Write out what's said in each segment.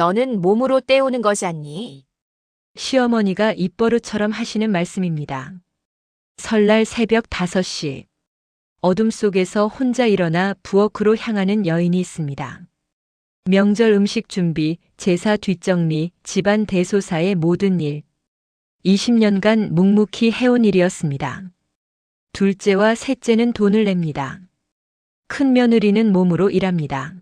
너는 몸으로 때우는 거잖니. 시어머니가 입버릇처럼 하시는 말씀입니다. 설날 새벽 5시. 어둠 속에서 혼자 일어나 부엌으로 향하는 여인이 있습니다. 명절 음식 준비, 제사 뒷정리, 집안 대소사의 모든 일. 20년간 묵묵히 해온 일이었습니다. 둘째와 셋째는 돈을 냅니다. 큰 며느리는 몸으로 일합니다.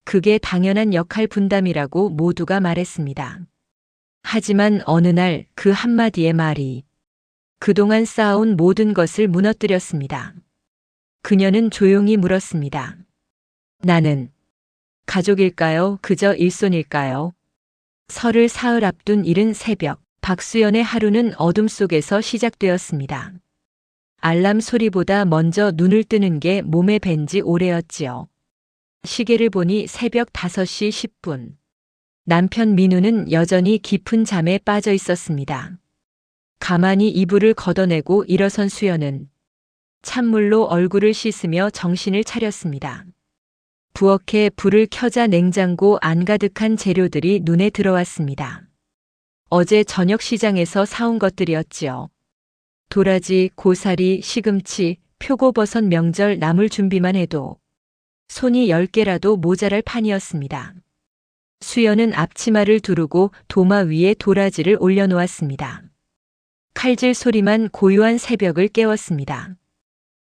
그게 당연한 역할 분담이라고 모두가 말했습니다. 하지만 어느 날 그 한마디의 말이 그동안 쌓아온 모든 것을 무너뜨렸습니다. 그녀는 조용히 물었습니다. 나는 가족일까요? 그저 일손일까요? 설을 사흘 앞둔 이른 새벽, 박수연의 하루는 어둠 속에서 시작되었습니다. 알람 소리보다 먼저 눈을 뜨는 게 몸에 밴지 오래였지요. 시계를 보니 새벽 5시 10분. 남편 민우는 여전히 깊은 잠에 빠져 있었습니다. 가만히 이불을 걷어내고 일어선 수연은 찬물로 얼굴을 씻으며 정신을 차렸습니다. 부엌에 불을 켜자 냉장고 안 가득한 재료들이 눈에 들어왔습니다. 어제 저녁 시장에서 사온 것들이었지요. 도라지, 고사리, 시금치, 표고버섯 명절 나물 준비만 해도 손이 10개라도 모자랄 판이었습니다. 수연은 앞치마를 두르고 도마 위에 도라지를 올려놓았습니다. 칼질 소리만 고요한 새벽을 깨웠습니다.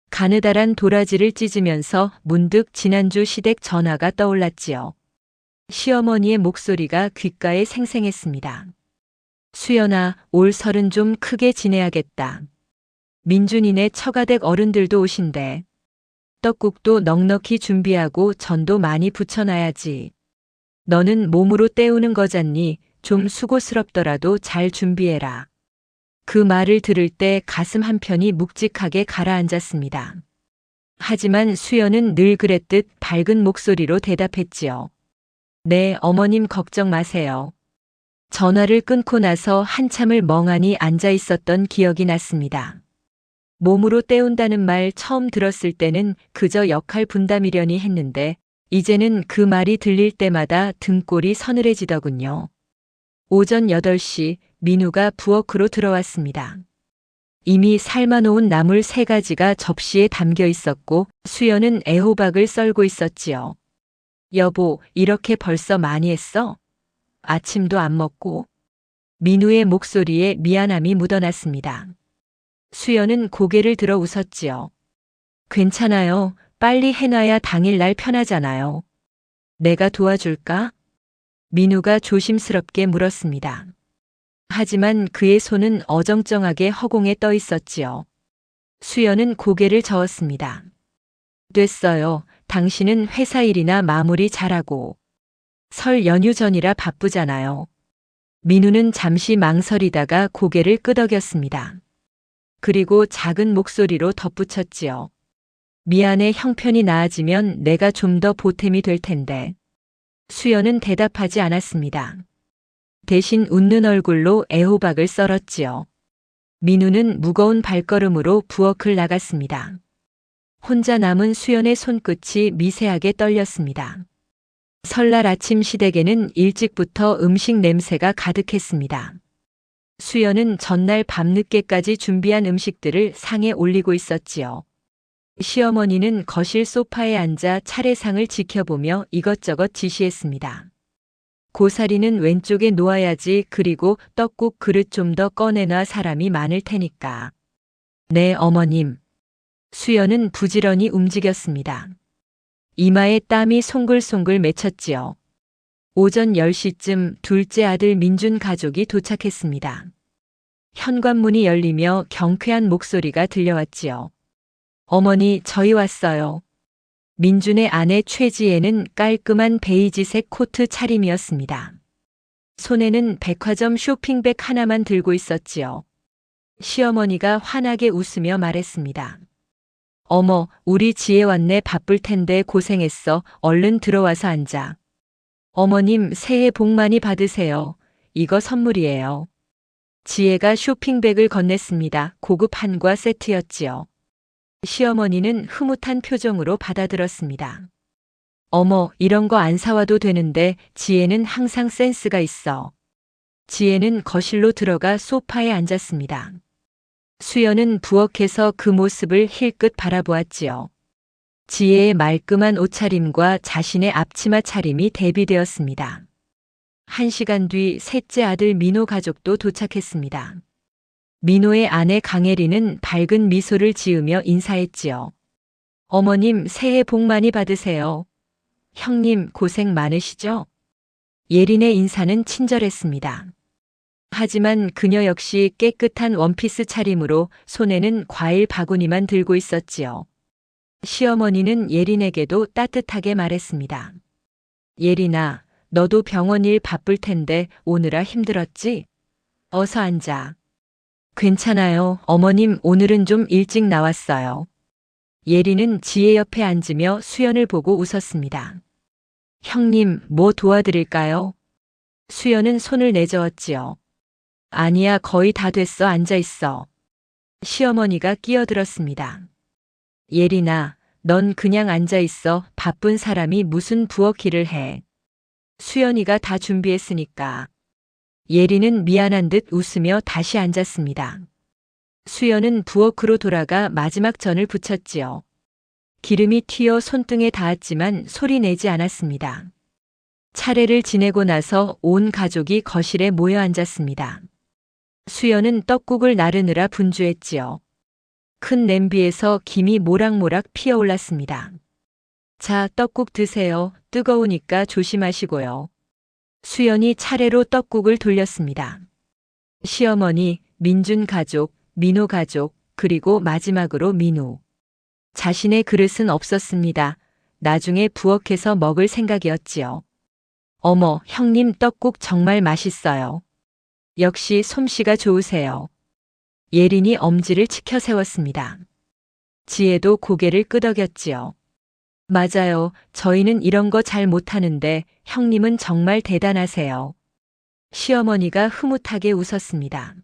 가느다란 도라지를 찢으면서 문득 지난주 시댁 전화가 떠올랐지요. 시어머니의 목소리가 귓가에 생생했습니다. 수연아, 올 설은 좀 크게 지내야겠다. 민준이네 처가댁 어른들도 오신대. 떡국도 넉넉히 준비하고 전도 많이 붙여놔야지. 너는 몸으로 때우는 거잖니. 좀 수고스럽더라도 잘 준비해라. 그 말을 들을 때 가슴 한편이 묵직하게 가라앉았습니다. 하지만 수연은 늘 그랬듯 밝은 목소리로 대답했지요. 네, 어머님 걱정 마세요. 전화를 끊고 나서 한참을 멍하니 앉아 있었던 기억이 났습니다. 몸으로 때운다는 말 처음 들었을 때는 그저 역할 분담이려니 했는데 이제는 그 말이 들릴 때마다 등골이 서늘해지더군요. 오전 8시 민우가 부엌으로 들어왔습니다. 이미 삶아놓은 나물 3가지가 접시에 담겨 있었고 수연은 애호박을 썰고 있었지요. 여보, 이렇게 벌써 많이 했어? 아침도 안 먹고. 민우의 목소리에 미안함이 묻어났습니다. 수연은 고개를 들어 웃었지요. 괜찮아요. 빨리 해놔야 당일날 편하잖아요. 내가 도와줄까? 민우가 조심스럽게 물었습니다. 하지만 그의 손은 어정쩡하게 허공에 떠 있었지요. 수연은 고개를 저었습니다. 됐어요. 당신은 회사 일이나 마무리 잘하고. 설 연휴 전이라 바쁘잖아요. 민우는 잠시 망설이다가 고개를 끄덕였습니다. 그리고 작은 목소리로 덧붙였지요. 미안해, 형편이 나아지면 내가 좀 더 보탬이 될 텐데. 수연은 대답하지 않았습니다. 대신 웃는 얼굴로 애호박을 썰었지요. 민우는 무거운 발걸음으로 부엌을 나갔습니다. 혼자 남은 수연의 손끝이 미세하게 떨렸습니다. 설날 아침 시댁에는 일찍부터 음식 냄새가 가득했습니다. 수연은 전날 밤늦게까지 준비한 음식들을 상에 올리고 있었지요. 시어머니는 거실 소파에 앉아 차례상을 지켜보며 이것저것 지시했습니다. 고사리는 왼쪽에 놓아야지. 그리고 떡국 그릇 좀 더 꺼내놔. 사람이 많을 테니까. 네, 어머님. 수연은 부지런히 움직였습니다. 이마에 땀이 송글송글 맺혔지요. 오전 10시쯤 둘째 아들 민준 가족이 도착했습니다. 현관문이 열리며 경쾌한 목소리가 들려왔지요. 어머니, 저희 왔어요. 민준의 아내 최지혜는 깔끔한 베이지색 코트 차림이었습니다. 손에는 백화점 쇼핑백 하나만 들고 있었지요. 시어머니가 환하게 웃으며 말했습니다. 어머, 우리 지혜 왔네. 바쁠 텐데 고생했어. 얼른 들어와서 앉아. 어머님, 새해 복 많이 받으세요. 이거 선물이에요. 지혜가 쇼핑백을 건넸습니다. 고급 한과 세트였지요. 시어머니는 흐뭇한 표정으로 받아들었습니다. 어머, 이런 거 안 사와도 되는데 지혜는 항상 센스가 있어. 지혜는 거실로 들어가 소파에 앉았습니다. 수연은 부엌에서 그 모습을 힐끗 바라보았지요. 지혜의 말끔한 옷차림과 자신의 앞치마 차림이 대비되었습니다. 1시간 뒤 셋째 아들 민호 가족도 도착했습니다. 민호의 아내 강혜리는 밝은 미소를 지으며 인사했지요. 어머님, 새해 복 많이 받으세요. 형님, 고생 많으시죠? 예린의 인사는 친절했습니다. 하지만 그녀 역시 깨끗한 원피스 차림으로 손에는 과일 바구니만 들고 있었지요. 시어머니는 예린에게도 따뜻하게 말했습니다. 예린아, 너도 병원 일 바쁠 텐데 오느라 힘들었지? 어서 앉아. 괜찮아요. 어머님, 오늘은 좀 일찍 나왔어요. 예린은 지혜 옆에 앉으며 수연을 보고 웃었습니다. 형님, 뭐 도와드릴까요? 수연은 손을 내저었지요. 아니야, 거의 다 됐어. 앉아 있어. 시어머니가 끼어들었습니다. 예린아, 넌 그냥 앉아 있어. 바쁜 사람이 무슨 부엌 일을 해. 수연이가 다 준비했으니까. 예린은 미안한 듯 웃으며 다시 앉았습니다. 수연은 부엌으로 돌아가 마지막 전을 부쳤지요. 기름이 튀어 손등에 닿았지만 소리 내지 않았습니다. 차례를 지내고 나서 온 가족이 거실에 모여 앉았습니다. 수연은 떡국을 나르느라 분주했지요. 큰 냄비에서 김이 모락모락 피어올랐습니다. 자, 떡국 드세요. 뜨거우니까 조심하시고요. 수연이 차례로 떡국을 돌렸습니다. 시어머니, 민준 가족, 민호 가족, 그리고 마지막으로 민호. 자신의 그릇은 없었습니다. 나중에 부엌에서 먹을 생각이었지요. 어머, 형님 떡국 정말 맛있어요. 역시 솜씨가 좋으세요. 예린이 엄지를 치켜 세웠습니다. 지혜도 고개를 끄덕였지요. 맞아요. 저희는 이런 거 잘 못하는데 형님은 정말 대단하세요. 시어머니가 흐뭇하게 웃었습니다.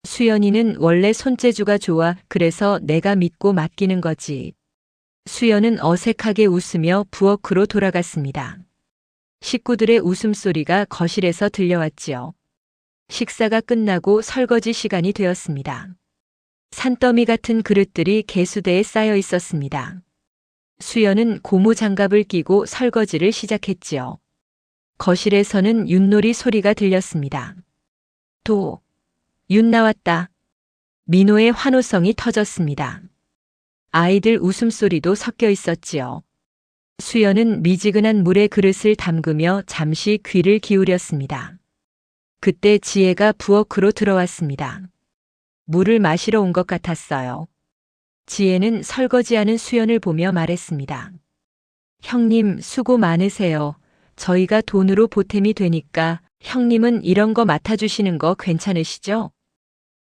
수연이는 원래 손재주가 좋아. 그래서 내가 믿고 맡기는 거지. 수연은 어색하게 웃으며 부엌으로 돌아갔습니다. 식구들의 웃음소리가 거실에서 들려왔지요. 식사가 끝나고 설거지 시간이 되었습니다. 산더미 같은 그릇들이 개수대에 쌓여 있었습니다. 수연은 고무 장갑을 끼고 설거지를 시작했지요. 거실에서는 윷놀이 소리가 들렸습니다. 윷 나왔다. 민호의 환호성이 터졌습니다. 아이들 웃음소리도 섞여 있었지요. 수연은 미지근한 물에 그릇을 담그며 잠시 귀를 기울였습니다. 그때 지혜가 부엌으로 들어왔습니다. 물을 마시러 온 것 같았어요. 지혜는 설거지하는 수연을 보며 말했습니다. 형님, 수고 많으세요. 저희가 돈으로 보탬이 되니까 형님은 이런 거 맡아주시는 거 괜찮으시죠?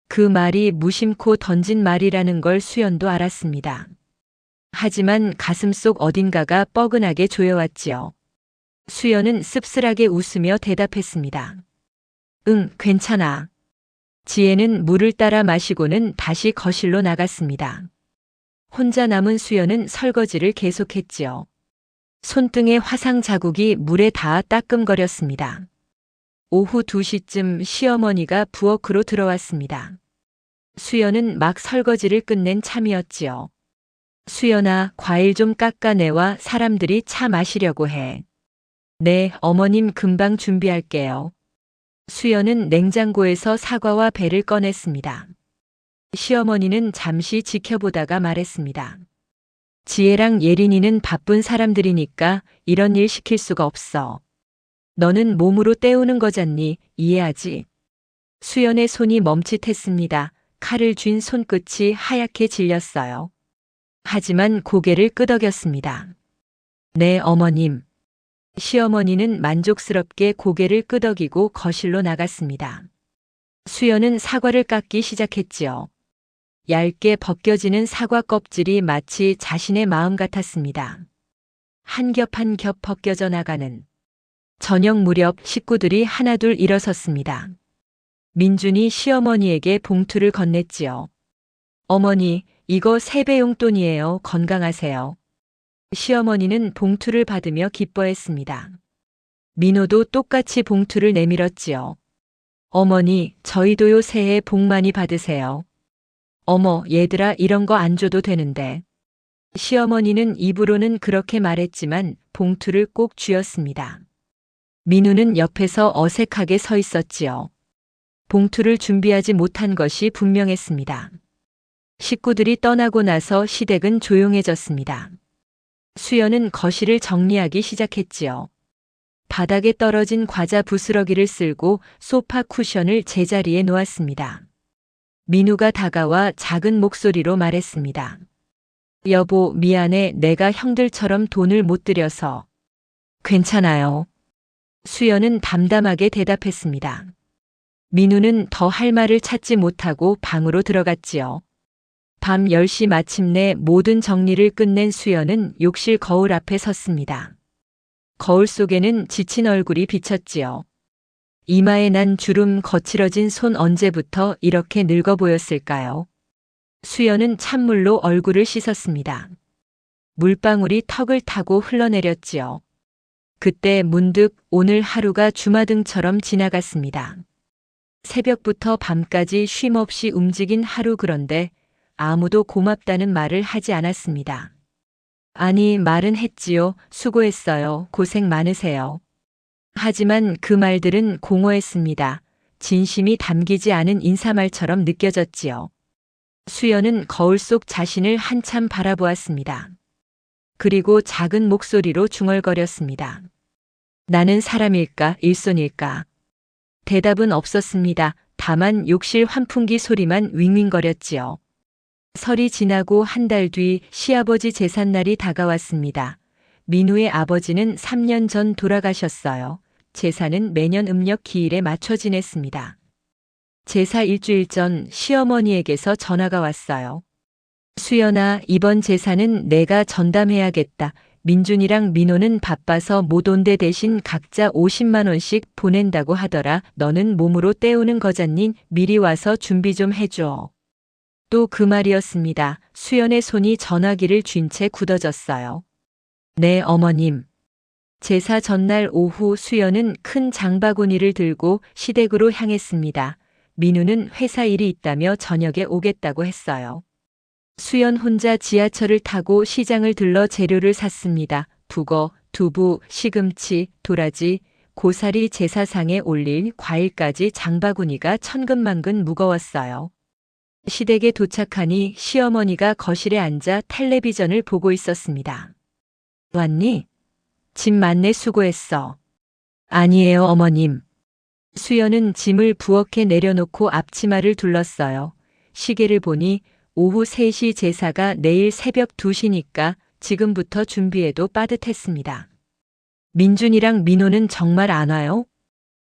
그 말이 무심코 던진 말이라는 걸 수연도 알았습니다. 하지만 가슴속 어딘가가 뻐근하게 조여왔지요. 수연은 씁쓸하게 웃으며 대답했습니다. 응, 괜찮아. 지혜는 물을 따라 마시고는 다시 거실로 나갔습니다. 혼자 남은 수연은 설거지를 계속했지요. 손등의 화상 자국이 물에 닿아 따끔거렸습니다. 오후 2시쯤 시어머니가 부엌으로 들어왔습니다. 수연은 막 설거지를 끝낸 참이었지요. 수연아, 과일 좀 깎아내와. 사람들이 차 마시려고 해. 네, 어머님 금방 준비할게요. 수연은 냉장고에서 사과와 배를 꺼냈습니다. 시어머니는 잠시 지켜보다가 말했습니다. 지혜랑 예린이는 바쁜 사람들이니까 이런 일 시킬 수가 없어. 너는 몸으로 때우는 거잖니. 이해하지? 수연의 손이 멈칫했습니다. 칼을 쥔 손끝이 하얗게 질렸어요. 하지만 고개를 끄덕였습니다. 네, 어머님. 시어머니는 만족스럽게 고개를 끄덕이고 거실로 나갔습니다. 수연은 사과를 깎기 시작했지요. 얇게 벗겨지는 사과 껍질이 마치 자신의 마음 같았습니다. 한 겹 한 겹 벗겨져 나가는. 저녁 무렵 식구들이 하나둘 일어섰습니다. 민준이 시어머니에게 봉투를 건넸지요. 어머니, 이거 세배 용돈이에요. 건강하세요. 시어머니는 봉투를 받으며 기뻐했습니다. 민호도 똑같이 봉투를 내밀었지요. 어머니, 저희도요 새해 복 많이 받으세요. 어머, 얘들아 이런 거 안 줘도 되는데. 시어머니는 입으로는 그렇게 말했지만 봉투를 꼭 쥐었습니다. 민우는 옆에서 어색하게 서 있었지요. 봉투를 준비하지 못한 것이 분명했습니다. 식구들이 떠나고 나서 시댁은 조용해졌습니다. 수연은 거실을 정리하기 시작했지요. 바닥에 떨어진 과자 부스러기를 쓸고 소파 쿠션을 제자리에 놓았습니다. 민우가 다가와 작은 목소리로 말했습니다. 여보, 미안해. 내가 형들처럼 돈을 못 들여서. 괜찮아요. 수연은 담담하게 대답했습니다. 민우는 더 할 말을 찾지 못하고 방으로 들어갔지요. 밤 10시 마침내 모든 정리를 끝낸 수연은 욕실 거울 앞에 섰습니다. 거울 속에는 지친 얼굴이 비쳤지요. 이마에 난 주름, 거칠어진 손, 언제부터 이렇게 늙어 보였을까요? 수연은 찬물로 얼굴을 씻었습니다. 물방울이 턱을 타고 흘러내렸지요. 그때 문득 오늘 하루가 주마등처럼 지나갔습니다. 새벽부터 밤까지 쉼없이 움직인 하루, 그런데 아무도 고맙다는 말을 하지 않았습니다. 아니, 말은 했지요. 수고했어요. 고생 많으세요. 하지만 그 말들은 공허했습니다. 진심이 담기지 않은 인사말처럼 느껴졌지요. 수연은 거울 속 자신을 한참 바라보았습니다. 그리고 작은 목소리로 중얼거렸습니다. 나는 사람일까, 일손일까? 대답은 없었습니다. 다만 욕실 환풍기 소리만 윙윙거렸지요. 설이 지나고 한 달 뒤 시아버지 제삿날이 다가왔습니다. 민우의 아버지는 3년 전 돌아가셨어요. 제사는 매년 음력 기일에 맞춰 지냈습니다. 제사 일주일 전 시어머니에게서 전화가 왔어요. 수연아, 이번 제사는 내가 전담해야겠다. 민준이랑 민호는 바빠서 못 온대. 대신 각자 50만 원씩 보낸다고 하더라. 너는 몸으로 때우는 거잖니. 미리 와서 준비 좀 해줘. 또 그 말이었습니다. 수연의 손이 전화기를 쥔 채 굳어졌어요. 네, 어머님. 제사 전날 오후 수연은 큰 장바구니를 들고 시댁으로 향했습니다. 민우는 회사 일이 있다며 저녁에 오겠다고 했어요. 수연 혼자 지하철을 타고 시장을 들러 재료를 샀습니다. 북어, 두부, 시금치, 도라지, 고사리, 제사상에 올릴 과일까지 장바구니가 천근만근 무거웠어요. 시댁에 도착하니 시어머니가 거실에 앉아 텔레비전을 보고 있었습니다. 왔니? 짐 많네. 수고했어. 아니에요, 어머님. 수연은 짐을 부엌에 내려놓고 앞치마를 둘렀어요. 시계를 보니 오후 3시, 제사가 내일 새벽 2시니까 지금부터 준비해도 빠듯했습니다. 민준이랑 민호는 정말 안 와요?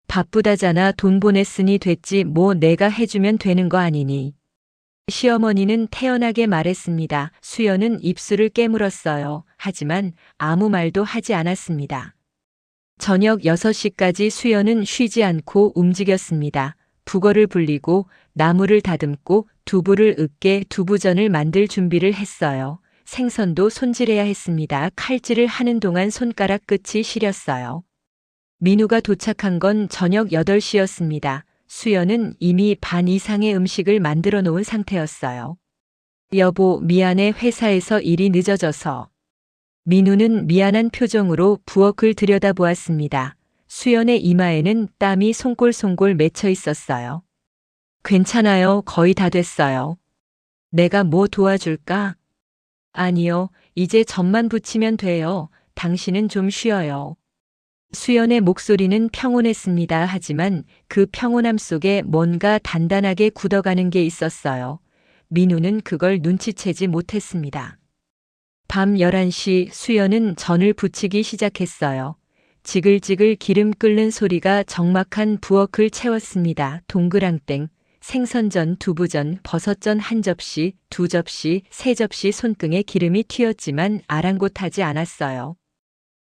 바쁘다잖아. 돈 보냈으니 됐지 뭐, 내가 해주면 되는 거 아니니. 시어머니는 태연하게 말했습니다. 수연은 입술을 깨물었어요. 하지만 아무 말도 하지 않았습니다. 저녁 6시까지 수연은 쉬지 않고 움직였습니다. 북어를 불리고 나물을 다듬고 두부를 으깨 두부전을 만들 준비를 했어요. 생선도 손질해야 했습니다. 칼질을 하는 동안 손가락 끝이 시렸어요. 민우가 도착한 건 저녁 8시였습니다. 수연은 이미 반 이상의 음식을 만들어 놓은 상태였어요. 여보, 미안해. 회사에서 일이 늦어져서. 민우는 미안한 표정으로 부엌을 들여다보았습니다. 수연의 이마에는 땀이 송골송골 맺혀 있었어요. 괜찮아요. 거의 다 됐어요. 내가 뭐 도와줄까? 아니요. 이제 점만 붙이면 돼요. 당신은 좀 쉬어요. 수연의 목소리는 평온했습니다. 하지만 그 평온함 속에 뭔가 단단하게 굳어가는 게 있었어요. 민우는 그걸 눈치채지 못했습니다. 밤 11시 수연은 전을 부치기 시작했어요. 지글지글 기름 끓는 소리가 적막한 부엌을 채웠습니다. 동그랑땡, 생선전, 두부전, 버섯전 1접시, 2접시, 3접시. 손등에 기름이 튀었지만 아랑곳하지 않았어요.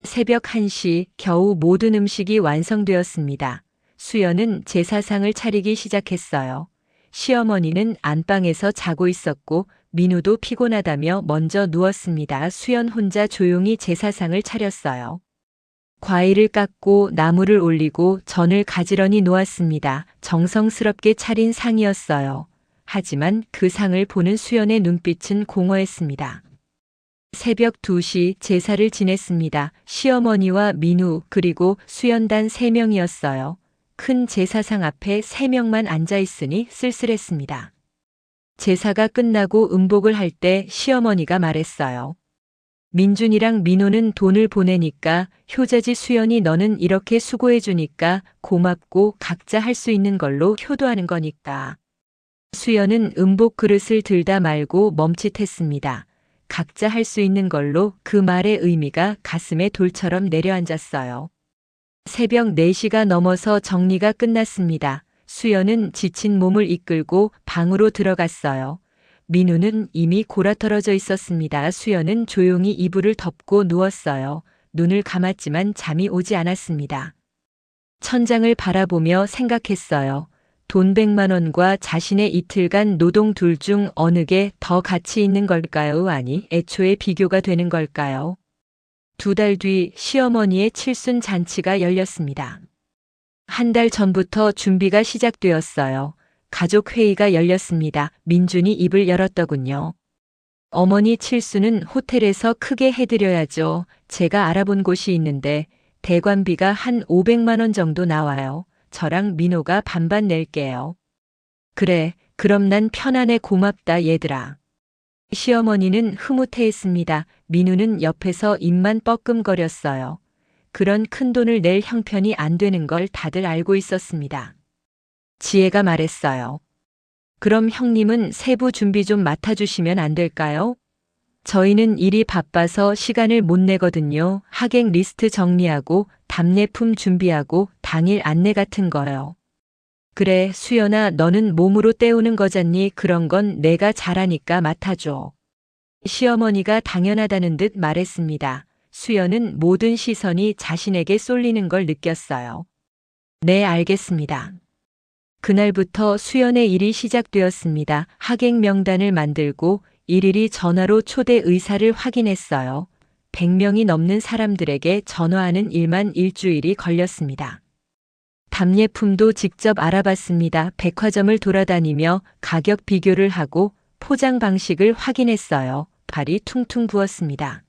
새벽 1시 겨우 모든 음식이 완성되었습니다. 수연은 제사상을 차리기 시작했어요. 시어머니는 안방에서 자고 있었고 민우도 피곤하다며 먼저 누웠습니다. 수연 혼자 조용히 제사상을 차렸어요. 과일을 깎고 나무를 올리고 전을 가지런히 놓았습니다. 정성스럽게 차린 상이었어요. 하지만 그 상을 보는 수연의 눈빛은 공허했습니다. 새벽 2시 제사를 지냈습니다. 시어머니와 민우 그리고 수연단 3명이었어요. 큰 제사상 앞에 3명만 앉아 있으니 쓸쓸했습니다. 제사가 끝나고 음복을 할 때 시어머니가 말했어요. 민준이랑 민호는 돈을 보내니까 효자지 수연이 너는 이렇게 수고해 주니까 고맙고 각자 할 수 있는 걸로 효도하는 거니까. 수연은 음복 그릇을 들다 말고 멈칫했습니다. 각자 할 수 있는 걸로 그 말의 의미가 가슴에 돌처럼 내려앉았어요. 새벽 4시가 넘어서 정리가 끝났습니다. 수연은 지친 몸을 이끌고 방으로 들어갔어요. 민우는 이미 골아떨어져 있었습니다. 수연은 조용히 이불을 덮고 누웠어요. 눈을 감았지만 잠이 오지 않았습니다. 천장을 바라보며 생각했어요. 돈 100만 원과 자신의 이틀간 노동 둘 중 어느 게 더 가치 있는 걸까요? 아니, 애초에 비교가 되는 걸까요? 2달 뒤 시어머니의 칠순 잔치가 열렸습니다. 1달 전부터 준비가 시작되었어요. 가족 회의가 열렸습니다. 민준이 입을 열었더군요. 어머니 칠순은 호텔에서 크게 해드려야죠. 제가 알아본 곳이 있는데 대관비가 한 500만 원 정도 나와요. 저랑 민호가 반반 낼게요. 그래, 그럼 난 편안해. 고맙다 얘들아. 시어머니는 흐뭇해했습니다. 민우는 옆에서 입만 뻐끔거렸어요. 그런 큰 돈을 낼 형편이 안 되는 걸 다들 알고 있었습니다. 지혜가 말했어요. 그럼 형님은 세부 준비 좀 맡아주시면 안 될까요? 저희는 일이 바빠서 시간을 못 내거든요. 하객 리스트 정리하고 답례품 준비하고 당일 안내 같은 거요. 그래, 수연아, 너는 몸으로 때우는 거잖니. 그런 건 내가 잘하니까 맡아줘. 시어머니가 당연하다는 듯 말했습니다. 수연은 모든 시선이 자신에게 쏠리는 걸 느꼈어요. 네, 알겠습니다. 그날부터 수연의 일이 시작되었습니다. 하객 명단을 만들고 일일이 전화로 초대 의사를 확인했어요. 100명이 넘는 사람들에게 전화하는 일만 일주일이 걸렸습니다. 답례품도 직접 알아봤습니다. 백화점을 돌아다니며 가격 비교를 하고 포장 방식을 확인했어요. 발이 퉁퉁 부었습니다.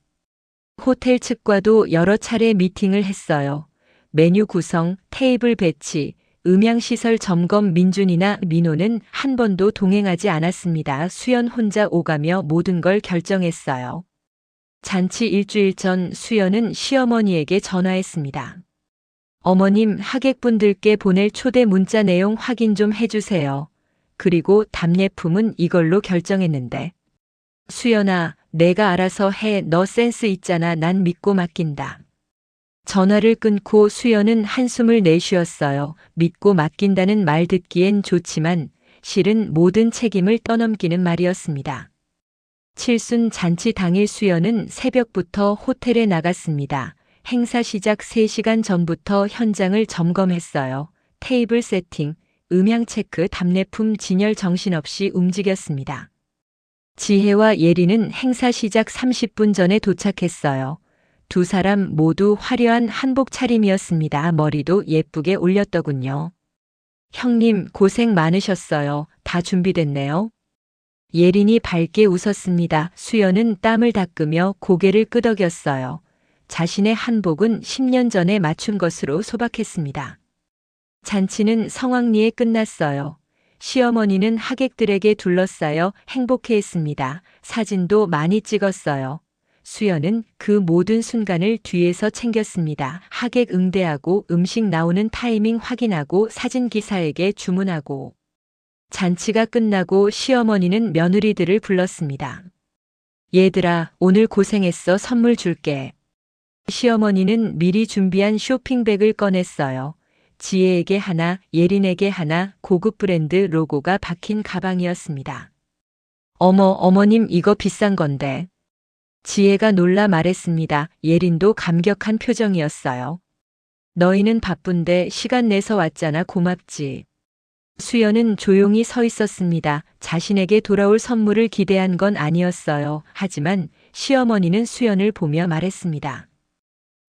호텔 측과도 여러 차례 미팅을 했어요. 메뉴 구성, 테이블 배치, 음향시설 점검. 민준이나 민호는 한 번도 동행하지 않았습니다. 수연 혼자 오가며 모든 걸 결정했어요. 잔치 일주일 전 수연은 시어머니에게 전화했습니다. 어머님, 하객분들께 보낼 초대 문자 내용 확인 좀 해주세요. 그리고 답례품은 이걸로 결정했는데. 수연아, 내가 알아서 해. 너 센스 있잖아. 난 믿고 맡긴다. 전화를 끊고 수연은 한숨을 내쉬었어요. 믿고 맡긴다는 말 듣기엔 좋지만 실은 모든 책임을 떠넘기는 말이었습니다. 칠순 잔치 당일 수연은 새벽부터 호텔에 나갔습니다. 행사 시작 3시간 전부터 현장을 점검했어요. 테이블 세팅, 음향 체크, 답례품 진열 정신없이 움직였습니다. 지혜와 예리는 행사 시작 30분 전에 도착했어요. 2사람 모두 화려한 한복 차림이었습니다. 머리도 예쁘게 올렸더군요. 형님, 고생 많으셨어요. 다 준비됐네요. 예린이 밝게 웃었습니다. 수연은 땀을 닦으며 고개를 끄덕였어요. 자신의 한복은 10년 전에 맞춘 것으로 소박했습니다. 잔치는 성황리에 끝났어요. 시어머니는 하객들에게 둘러싸여 행복해했습니다. 사진도 많이 찍었어요. 수연은 그 모든 순간을 뒤에서 챙겼습니다. 하객 응대하고 음식 나오는 타이밍 확인하고 사진 기사에게 주문하고. 잔치가 끝나고 시어머니는 며느리들을 불렀습니다. 얘들아, 오늘 고생했어. 선물 줄게. 시어머니는 미리 준비한 쇼핑백을 꺼냈어요. 지혜에게 하나, 예린에게 하나, 고급 브랜드 로고가 박힌 가방이었습니다. 어머, 어머님, 이거 비싼 건데. 지혜가 놀라 말했습니다. 예린도 감격한 표정이었어요. 너희는 바쁜데 시간 내서 왔잖아. 고맙지. 수연은 조용히 서 있었습니다. 자신에게 돌아올 선물을 기대한 건 아니었어요. 하지만 시어머니는 수연을 보며 말했습니다.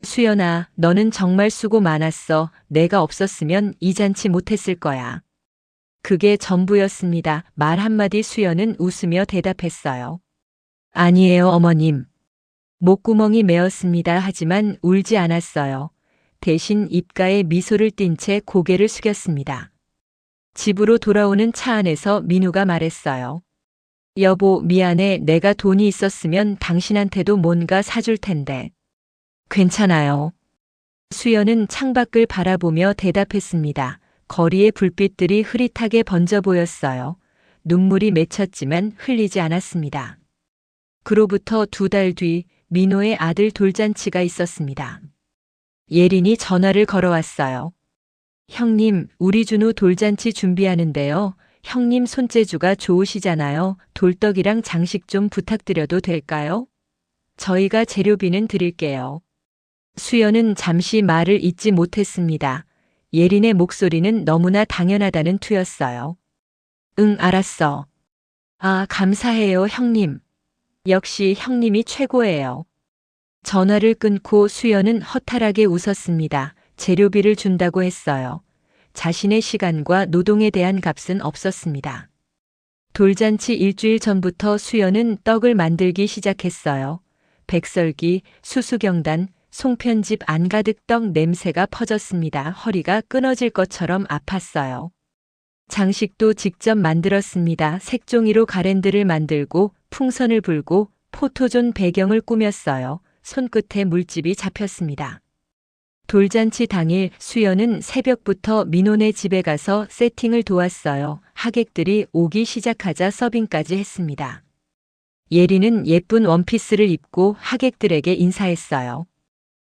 수연아, 너는 정말 수고 많았어. 내가 없었으면 이 잔치 못했을 거야. 그게 전부였습니다. 말 한마디 수연은 웃으며 대답했어요. 아니에요, 어머님. 목구멍이 메었습니다. 하지만 울지 않았어요. 대신 입가에 미소를 띤 채 고개를 숙였습니다. 집으로 돌아오는 차 안에서 민우가 말했어요. 여보, 미안해. 내가 돈이 있었으면 당신한테도 뭔가 사줄 텐데. 괜찮아요. 수연은 창밖을 바라보며 대답했습니다. 거리의 불빛들이 흐릿하게 번져 보였어요. 눈물이 맺혔지만 흘리지 않았습니다. 그로부터 2달 뒤 민호의 아들 돌잔치가 있었습니다. 예린이 전화를 걸어왔어요. 형님, 우리 준우 돌잔치 준비하는데요. 형님 손재주가 좋으시잖아요. 돌떡이랑 장식 좀 부탁드려도 될까요? 저희가 재료비는 드릴게요. 수연은 잠시 말을 잇지 못했습니다. 예린의 목소리는 너무나 당연하다는 투였어요. 응, 알았어. 아, 감사해요, 형님. 역시 형님이 최고예요. 전화를 끊고 수연은 허탈하게 웃었습니다. 재료비를 준다고 했어요. 자신의 시간과 노동에 대한 값은 없었습니다. 돌잔치 일주일 전부터 수연은 떡을 만들기 시작했어요. 백설기, 수수경단, 송편집 안가득 떡 냄새가 퍼졌습니다. 허리가 끊어질 것처럼 아팠어요. 장식도 직접 만들었습니다. 색종이로 가랜드를 만들고 풍선을 불고 포토존 배경을 꾸몄어요. 손끝에 물집이 잡혔습니다. 돌잔치 당일 수연은 새벽부터 민호네 집에 가서 세팅을 도왔어요. 하객들이 오기 시작하자 서빙까지 했습니다. 예린은 예쁜 원피스를 입고 하객들에게 인사했어요.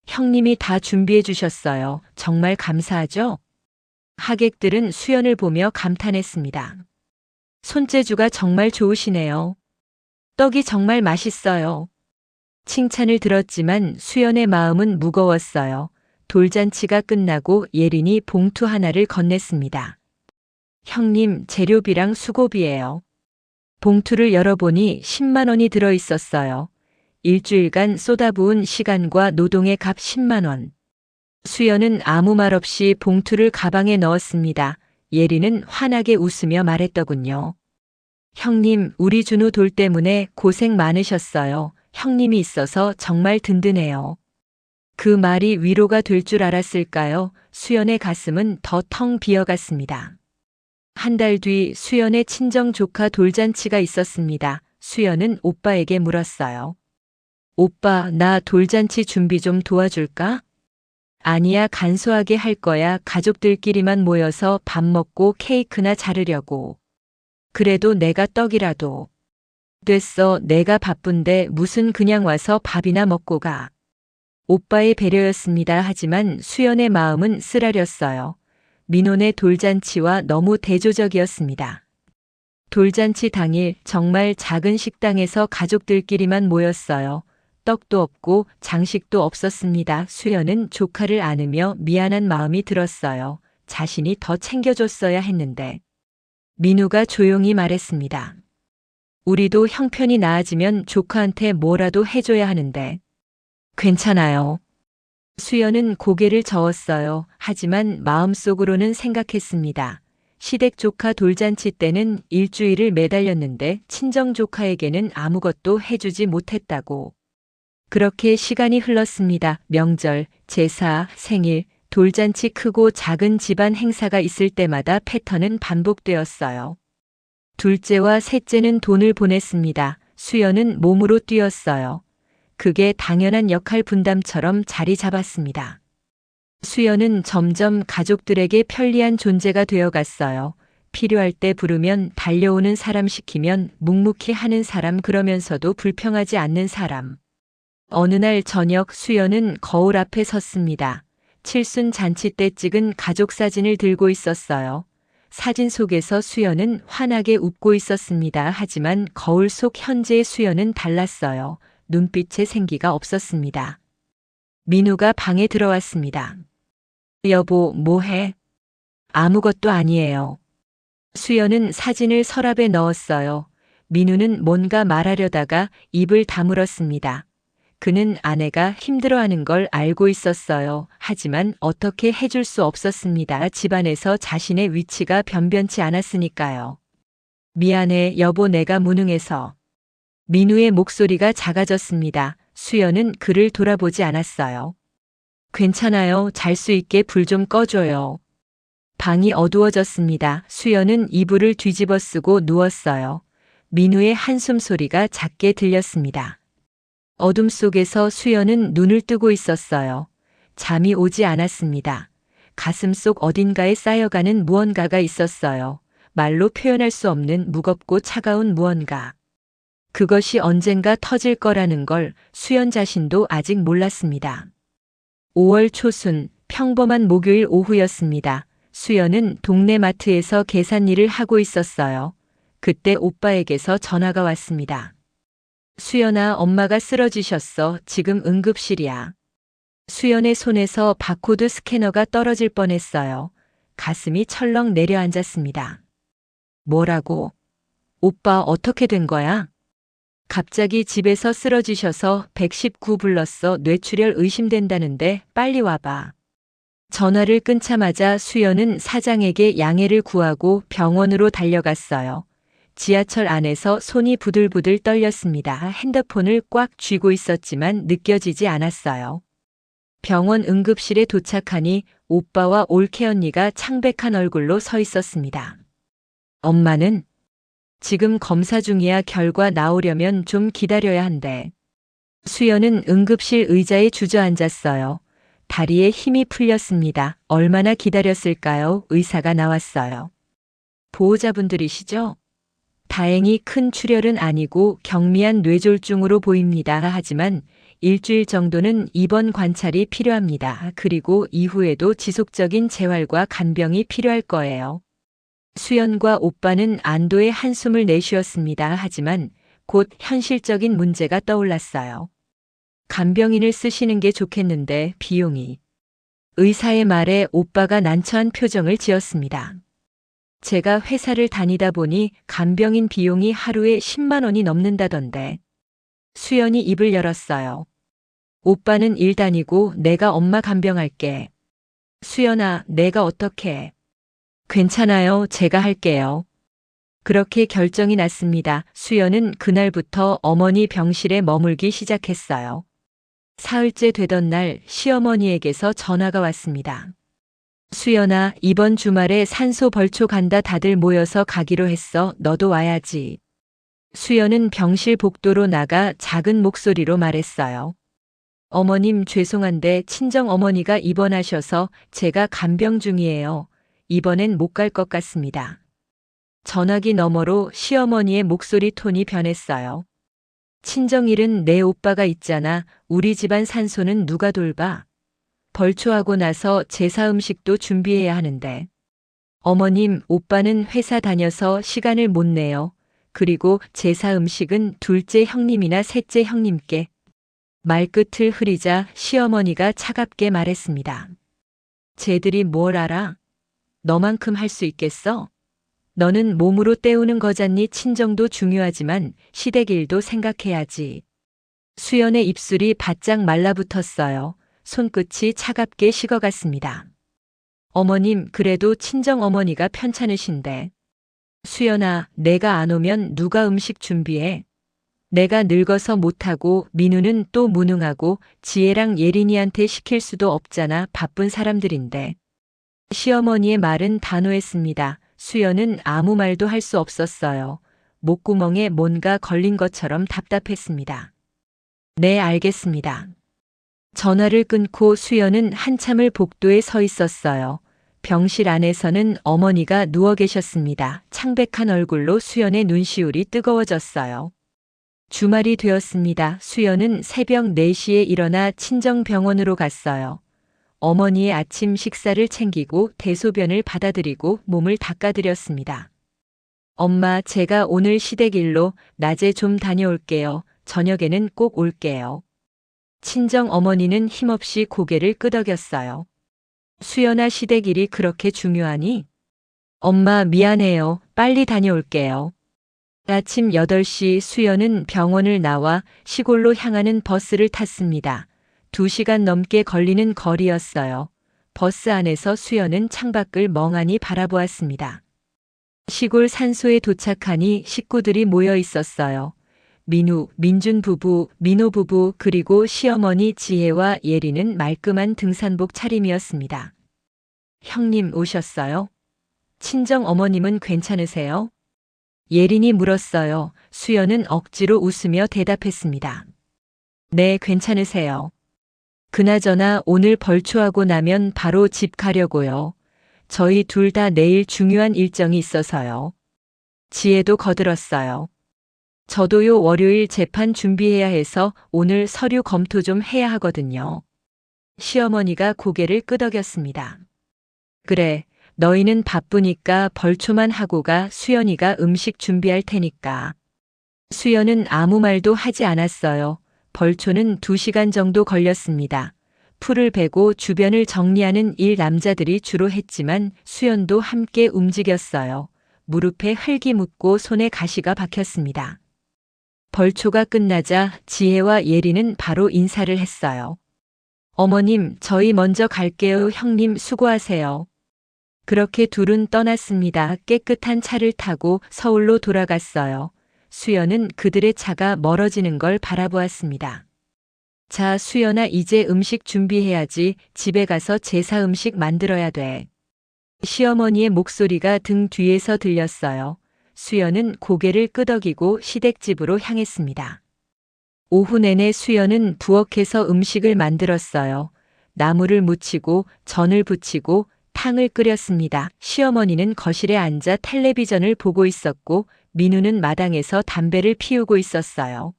형님이 다 준비해 주셨어요. 정말 감사하죠? 하객들은 수연을 보며 감탄했습니다. 손재주가 정말 좋으시네요. 떡이 정말 맛있어요. 칭찬을 들었지만 수연의 마음은 무거웠어요. 돌잔치가 끝나고 예린이 봉투 하나를 건넸습니다. 형님, 재료비랑 수고비예요. 봉투를 열어보니 10만 원이 들어 있었어요. 일주일간 쏟아부은 시간과 노동의 값 10만 원. 수연은 아무 말 없이 봉투를 가방에 넣었습니다. 예린은 환하게 웃으며 말했더군요. 형님, 우리 준우 돌 때문에 고생 많으셨어요. 형님이 있어서 정말 든든해요. 그 말이 위로가 될 줄 알았을까요? 수연의 가슴은 더 텅 비어갔습니다. 한 달 뒤 수연의 친정 조카 돌잔치가 있었습니다. 수연은 오빠에게 물었어요. 오빠, 나 돌잔치 준비 좀 도와줄까? 아니야, 간소하게 할 거야. 가족들끼리만 모여서 밥 먹고 케이크나 자르려고. 그래도 내가 떡이라도. 됐어, 내가 바쁜데 무슨 그냥 와서 밥이나 먹고 가. 오빠의 배려였습니다. 하지만 수연의 마음은 쓰라렸어요. 민호네 돌잔치와 너무 대조적이었습니다. 돌잔치 당일 정말 작은 식당에서 가족들끼리만 모였어요. 떡도 없고 장식도 없었습니다. 수연은 조카를 안으며 미안한 마음이 들었어요. 자신이 더 챙겨줬어야 했는데. 민우가 조용히 말했습니다. 우리도 형편이 나아지면 조카한테 뭐라도 해줘야 하는데. 괜찮아요. 수연은 고개를 저었어요. 하지만 마음속으로는 생각했습니다. 시댁 조카 돌잔치 때는 일주일을 매달렸는데 친정 조카에게는 아무것도 해주지 못했다고. 그렇게 시간이 흘렀습니다. 명절, 제사, 생일, 돌잔치 크고 작은 집안 행사가 있을 때마다 패턴은 반복되었어요. 둘째와 셋째는 돈을 보냈습니다. 수연은 몸으로 뛰었어요. 그게 당연한 역할 분담처럼 자리 잡았습니다. 수연은 점점 가족들에게 편리한 존재가 되어갔어요. 필요할 때 부르면 달려오는 사람, 시키면 묵묵히 하는 사람, 그러면서도 불평하지 않는 사람. 어느 날 저녁 수연은 거울 앞에 섰습니다. 칠순 잔치 때 찍은 가족 사진을 들고 있었어요. 사진 속에서 수연은 환하게 웃고 있었습니다. 하지만 거울 속 현재의 수연은 달랐어요. 눈빛에 생기가 없었습니다. 민우가 방에 들어왔습니다. 여보, 뭐해? 아무것도 아니에요. 수연은 사진을 서랍에 넣었어요. 민우는 뭔가 말하려다가 입을 다물었습니다. 그는 아내가 힘들어하는 걸 알고 있었어요. 하지만 어떻게 해줄 수 없었습니다. 집안에서 자신의 위치가 변변치 않았으니까요. 미안해, 여보, 내가 무능해서. 민우의 목소리가 작아졌습니다. 수연은 그를 돌아보지 않았어요. 괜찮아요. 잘 수 있게 불 좀 꺼줘요. 방이 어두워졌습니다. 수연은 이불을 뒤집어 쓰고 누웠어요. 민우의 한숨 소리가 작게 들렸습니다. 어둠 속에서 수연은 눈을 뜨고 있었어요. 잠이 오지 않았습니다. 가슴 속 어딘가에 쌓여가는 무언가가 있었어요. 말로 표현할 수 없는 무겁고 차가운 무언가. 그것이 언젠가 터질 거라는 걸 수연 자신도 아직 몰랐습니다. 5월 초순, 평범한 목요일 오후였습니다. 수연은 동네 마트에서 계산일을 하고 있었어요. 그때 오빠에게서 전화가 왔습니다. 수연아, 엄마가 쓰러지셨어. 지금 응급실이야. 수연의 손에서 바코드 스캐너가 떨어질 뻔했어요. 가슴이 철렁 내려앉았습니다. 뭐라고? 오빠, 어떻게 된 거야? 갑자기 집에서 쓰러지셔서 119 불렀어. 뇌출혈 의심된다는데 빨리 와봐. 전화를 끊자마자 수연은 사장에게 양해를 구하고 병원으로 달려갔어요. 지하철 안에서 손이 부들부들 떨렸습니다. 핸드폰을 꽉 쥐고 있었지만 느껴지지 않았어요. 병원 응급실에 도착하니 오빠와 올케 언니가 창백한 얼굴로 서 있었습니다. 엄마는? 지금 검사 중이야. 결과 나오려면 좀 기다려야 한대. 수연은 응급실 의자에 주저앉았어요. 다리에 힘이 풀렸습니다. 얼마나 기다렸을까요? 의사가 나왔어요. 보호자분들이시죠? 다행히 큰 출혈은 아니고 경미한 뇌졸중으로 보입니다. 하지만 일주일 정도는 입원 관찰이 필요합니다. 그리고 이후에도 지속적인 재활과 간병이 필요할 거예요. 수연과 오빠는 안도의 한숨을 내쉬었습니다. 하지만 곧 현실적인 문제가 떠올랐어요. 간병인을 쓰시는 게 좋겠는데 비용이. 의사의 말에 오빠가 난처한 표정을 지었습니다. 제가 회사를 다니다 보니 간병인 비용이 하루에 10만 원이 넘는다던데. 수연이 입을 열었어요. 오빠는 일 다니고 내가 엄마 간병할게. 수연아, 내가 어떻게? 괜찮아요. 제가 할게요. 그렇게 결정이 났습니다. 수연은 그날부터 어머니 병실에 머물기 시작했어요. 사흘째 되던 날 시어머니에게서 전화가 왔습니다. 수연아, 이번 주말에 산소 벌초 간다. 다들 모여서 가기로 했어. 너도 와야지. 수연은 병실 복도로 나가 작은 목소리로 말했어요. 어머님, 죄송한데 친정 어머니가 입원하셔서 제가 간병 중이에요. 이번엔 못 갈 것 같습니다. 전화기 너머로 시어머니의 목소리 톤이 변했어요. 친정일은 내 오빠가 있잖아. 우리 집안 산소는 누가 돌봐? 벌초하고 나서 제사 음식도 준비해야 하는데. 어머님, 오빠는 회사 다녀서 시간을 못 내요. 그리고 제사 음식은 둘째 형님이나 셋째 형님께. 말끝을 흐리자 시어머니가 차갑게 말했습니다. 쟤들이 뭘 알아? 너만큼 할 수 있겠어? 너는 몸으로 때우는 거잖니. 친정도 중요하지만 시댁일도 생각해야지. 수연의 입술이 바짝 말라붙었어요. 손끝이 차갑게 식어갔습니다. 어머님, 그래도 친정 어머니가 편찮으신데. 수연아, 내가 안 오면 누가 음식 준비해? 내가 늙어서 못하고 민우는 또 무능하고 지혜랑 예린이한테 시킬 수도 없잖아. 바쁜 사람들인데. 시어머니의 말은 단호했습니다. 수연은 아무 말도 할 수 없었어요. 목구멍에 뭔가 걸린 것처럼 답답했습니다. 네, 알겠습니다. 전화를 끊고 수연은 한참을 복도에 서 있었어요. 병실 안에서는 어머니가 누워 계셨습니다. 창백한 얼굴로 수연의 눈시울이 뜨거워졌어요. 주말이 되었습니다. 수연은 새벽 4시에 일어나 친정병원으로 갔어요. 어머니의 아침 식사를 챙기고 대소변을 받아들이고 몸을 닦아드렸습니다. 엄마, 제가 오늘 시댁일로 낮에 좀 다녀올게요. 저녁에는 꼭 올게요. 친정 어머니는 힘없이 고개를 끄덕였어요. 수연아, 시댁일이 그렇게 중요하니? 엄마, 미안해요. 빨리 다녀올게요. 아침 8시 수연은 병원을 나와 시골로 향하는 버스를 탔습니다. 2시간 넘게 걸리는 거리였어요. 버스 안에서 수연은 창밖을 멍하니 바라보았습니다. 시골 산소에 도착하니 식구들이 모여 있었어요. 민우, 민준 부부, 민호 부부 그리고 시어머니 지혜와 예리는 말끔한 등산복 차림이었습니다. 형님 오셨어요? 친정 어머님은 괜찮으세요? 예린이 물었어요. 수연은 억지로 웃으며 대답했습니다. 네, 괜찮으세요. 그나저나 오늘 벌초하고 나면 바로 집 가려고요. 저희 둘 다 내일 중요한 일정이 있어서요. 지혜도 거들었어요. 저도요, 월요일 재판 준비해야 해서 오늘 서류 검토 좀 해야 하거든요. 시어머니가 고개를 끄덕였습니다. 그래, 너희는 바쁘니까 벌초만 하고 가. 수연이가 음식 준비할 테니까. 수연은 아무 말도 하지 않았어요. 벌초는 2시간 정도 걸렸습니다. 풀을 베고 주변을 정리하는 일 남자들이 주로 했지만 수연도 함께 움직였어요. 무릎에 흙이 묻고 손에 가시가 박혔습니다. 벌초가 끝나자 지혜와 예리는 바로 인사를 했어요. 어머님, 저희 먼저 갈게요. 형님 수고하세요. 그렇게 둘은 떠났습니다. 깨끗한 차를 타고 서울로 돌아갔어요. 수연은 그들의 차가 멀어지는 걸 바라보았습니다. 자, 수연아, 이제 음식 준비해야지. 집에 가서 제사 음식 만들어야 돼. 시어머니의 목소리가 등 뒤에서 들렸어요. 수연은 고개를 끄덕이고 시댁집으로 향했습니다. 오후 내내 수연은 부엌에서 음식을 만들었어요. 나물을 무치고 전을 부치고 탕을 끓였습니다. 시어머니는 거실에 앉아 텔레비전을 보고 있었고 민우는 마당에서 담배를 피우고 있었어요.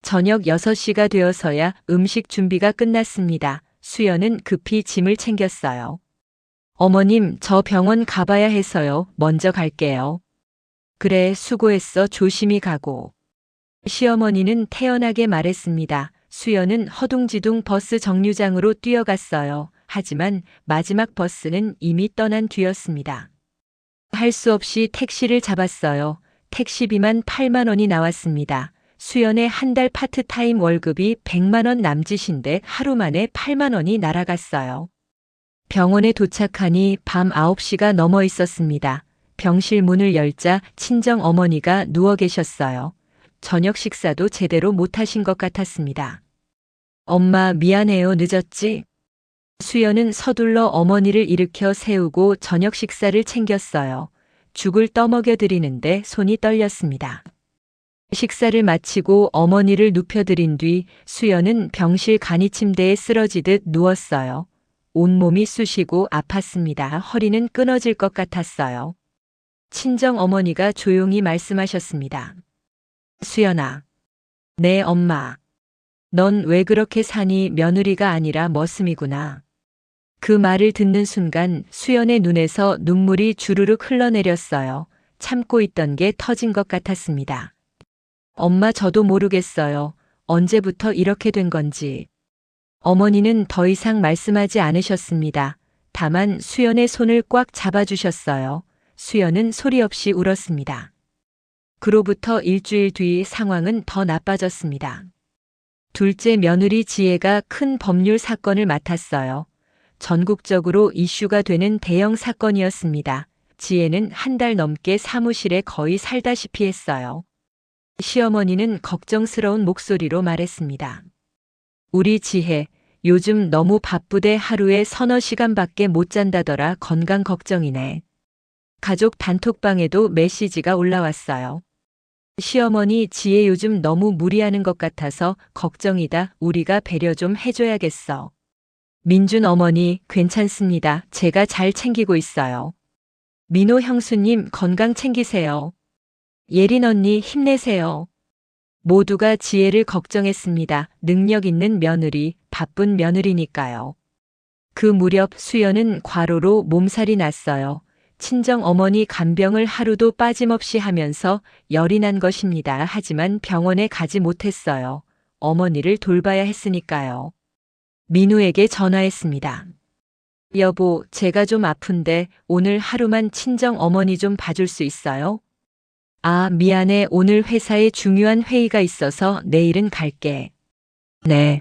저녁 6시가 되어서야 음식 준비가 끝났습니다. 수연은 급히 짐을 챙겼어요. 어머님, 저 병원 가봐야 해서요. 먼저 갈게요. 그래, 수고했어. 조심히 가고. 시어머니는 태연하게 말했습니다. 수연은 허둥지둥 버스 정류장으로 뛰어갔어요. 하지만 마지막 버스는 이미 떠난 뒤였습니다. 할 수 없이 택시를 잡았어요. 택시비만 8만 원이 나왔습니다. 수연의 한 달 파트타임 월급이 100만 원 남짓인데 하루 만에 8만 원이 날아갔어요. 병원에 도착하니 밤 9시가 넘어 있었습니다. 병실 문을 열자 친정 어머니가 누워 계셨어요. 저녁 식사도 제대로 못하신 것 같았습니다. 엄마, 미안해요. 늦었지? 수연은 서둘러 어머니를 일으켜 세우고 저녁 식사를 챙겼어요. 죽을 떠먹여 드리는데 손이 떨렸습니다. 식사를 마치고 어머니를 눕혀드린 뒤 수연은 병실 간이 침대에 쓰러지듯 누웠어요. 온몸이 쑤시고 아팠습니다. 허리는 끊어질 것 같았어요. 친정 어머니가 조용히 말씀하셨습니다. 수연아. 네, 엄마. 넌 왜 그렇게 사니? 며느리가 아니라 머슴이구나. 그 말을 듣는 순간 수연의 눈에서 눈물이 주르륵 흘러내렸어요. 참고 있던 게 터진 것 같았습니다. 엄마, 저도 모르겠어요. 언제부터 이렇게 된 건지. 어머니는 더 이상 말씀하지 않으셨습니다. 다만 수연의 손을 꽉 잡아주셨어요. 수연은 소리 없이 울었습니다. 그로부터 일주일 뒤 상황은 더 나빠졌습니다. 둘째 며느리 지혜가 큰 법률 사건을 맡았어요. 전국적으로 이슈가 되는 대형 사건이었습니다. 지혜는 한 달 넘게 사무실에 거의 살다시피 했어요. 시어머니는 걱정스러운 목소리로 말했습니다. 우리 지혜, 요즘 너무 바쁘대. 하루에 서너 시간밖에 못 잔다더라. 건강 걱정이네. 가족 단톡방에도 메시지가 올라왔어요. 시어머니, 지혜 요즘 너무 무리하는 것 같아서 걱정이다. 우리가 배려 좀 해줘야겠어. 민준 어머니, 괜찮습니다. 제가 잘 챙기고 있어요. 민호 형수님, 건강 챙기세요. 예린 언니, 힘내세요. 모두가 지혜를 걱정했습니다. 능력 있는 며느리, 바쁜 며느리니까요. 그 무렵 수연은 과로로 몸살이 났어요. 친정 어머니 간병을 하루도 빠짐없이 하면서 열이 난 것입니다. 하지만 병원에 가지 못했어요. 어머니를 돌봐야 했으니까요. 민우에게 전화했습니다. 여보, 제가 좀 아픈데 오늘 하루만 친정 어머니 좀 봐줄 수 있어요? 아, 미안해. 오늘 회사에 중요한 회의가 있어서 내일은 갈게. 네.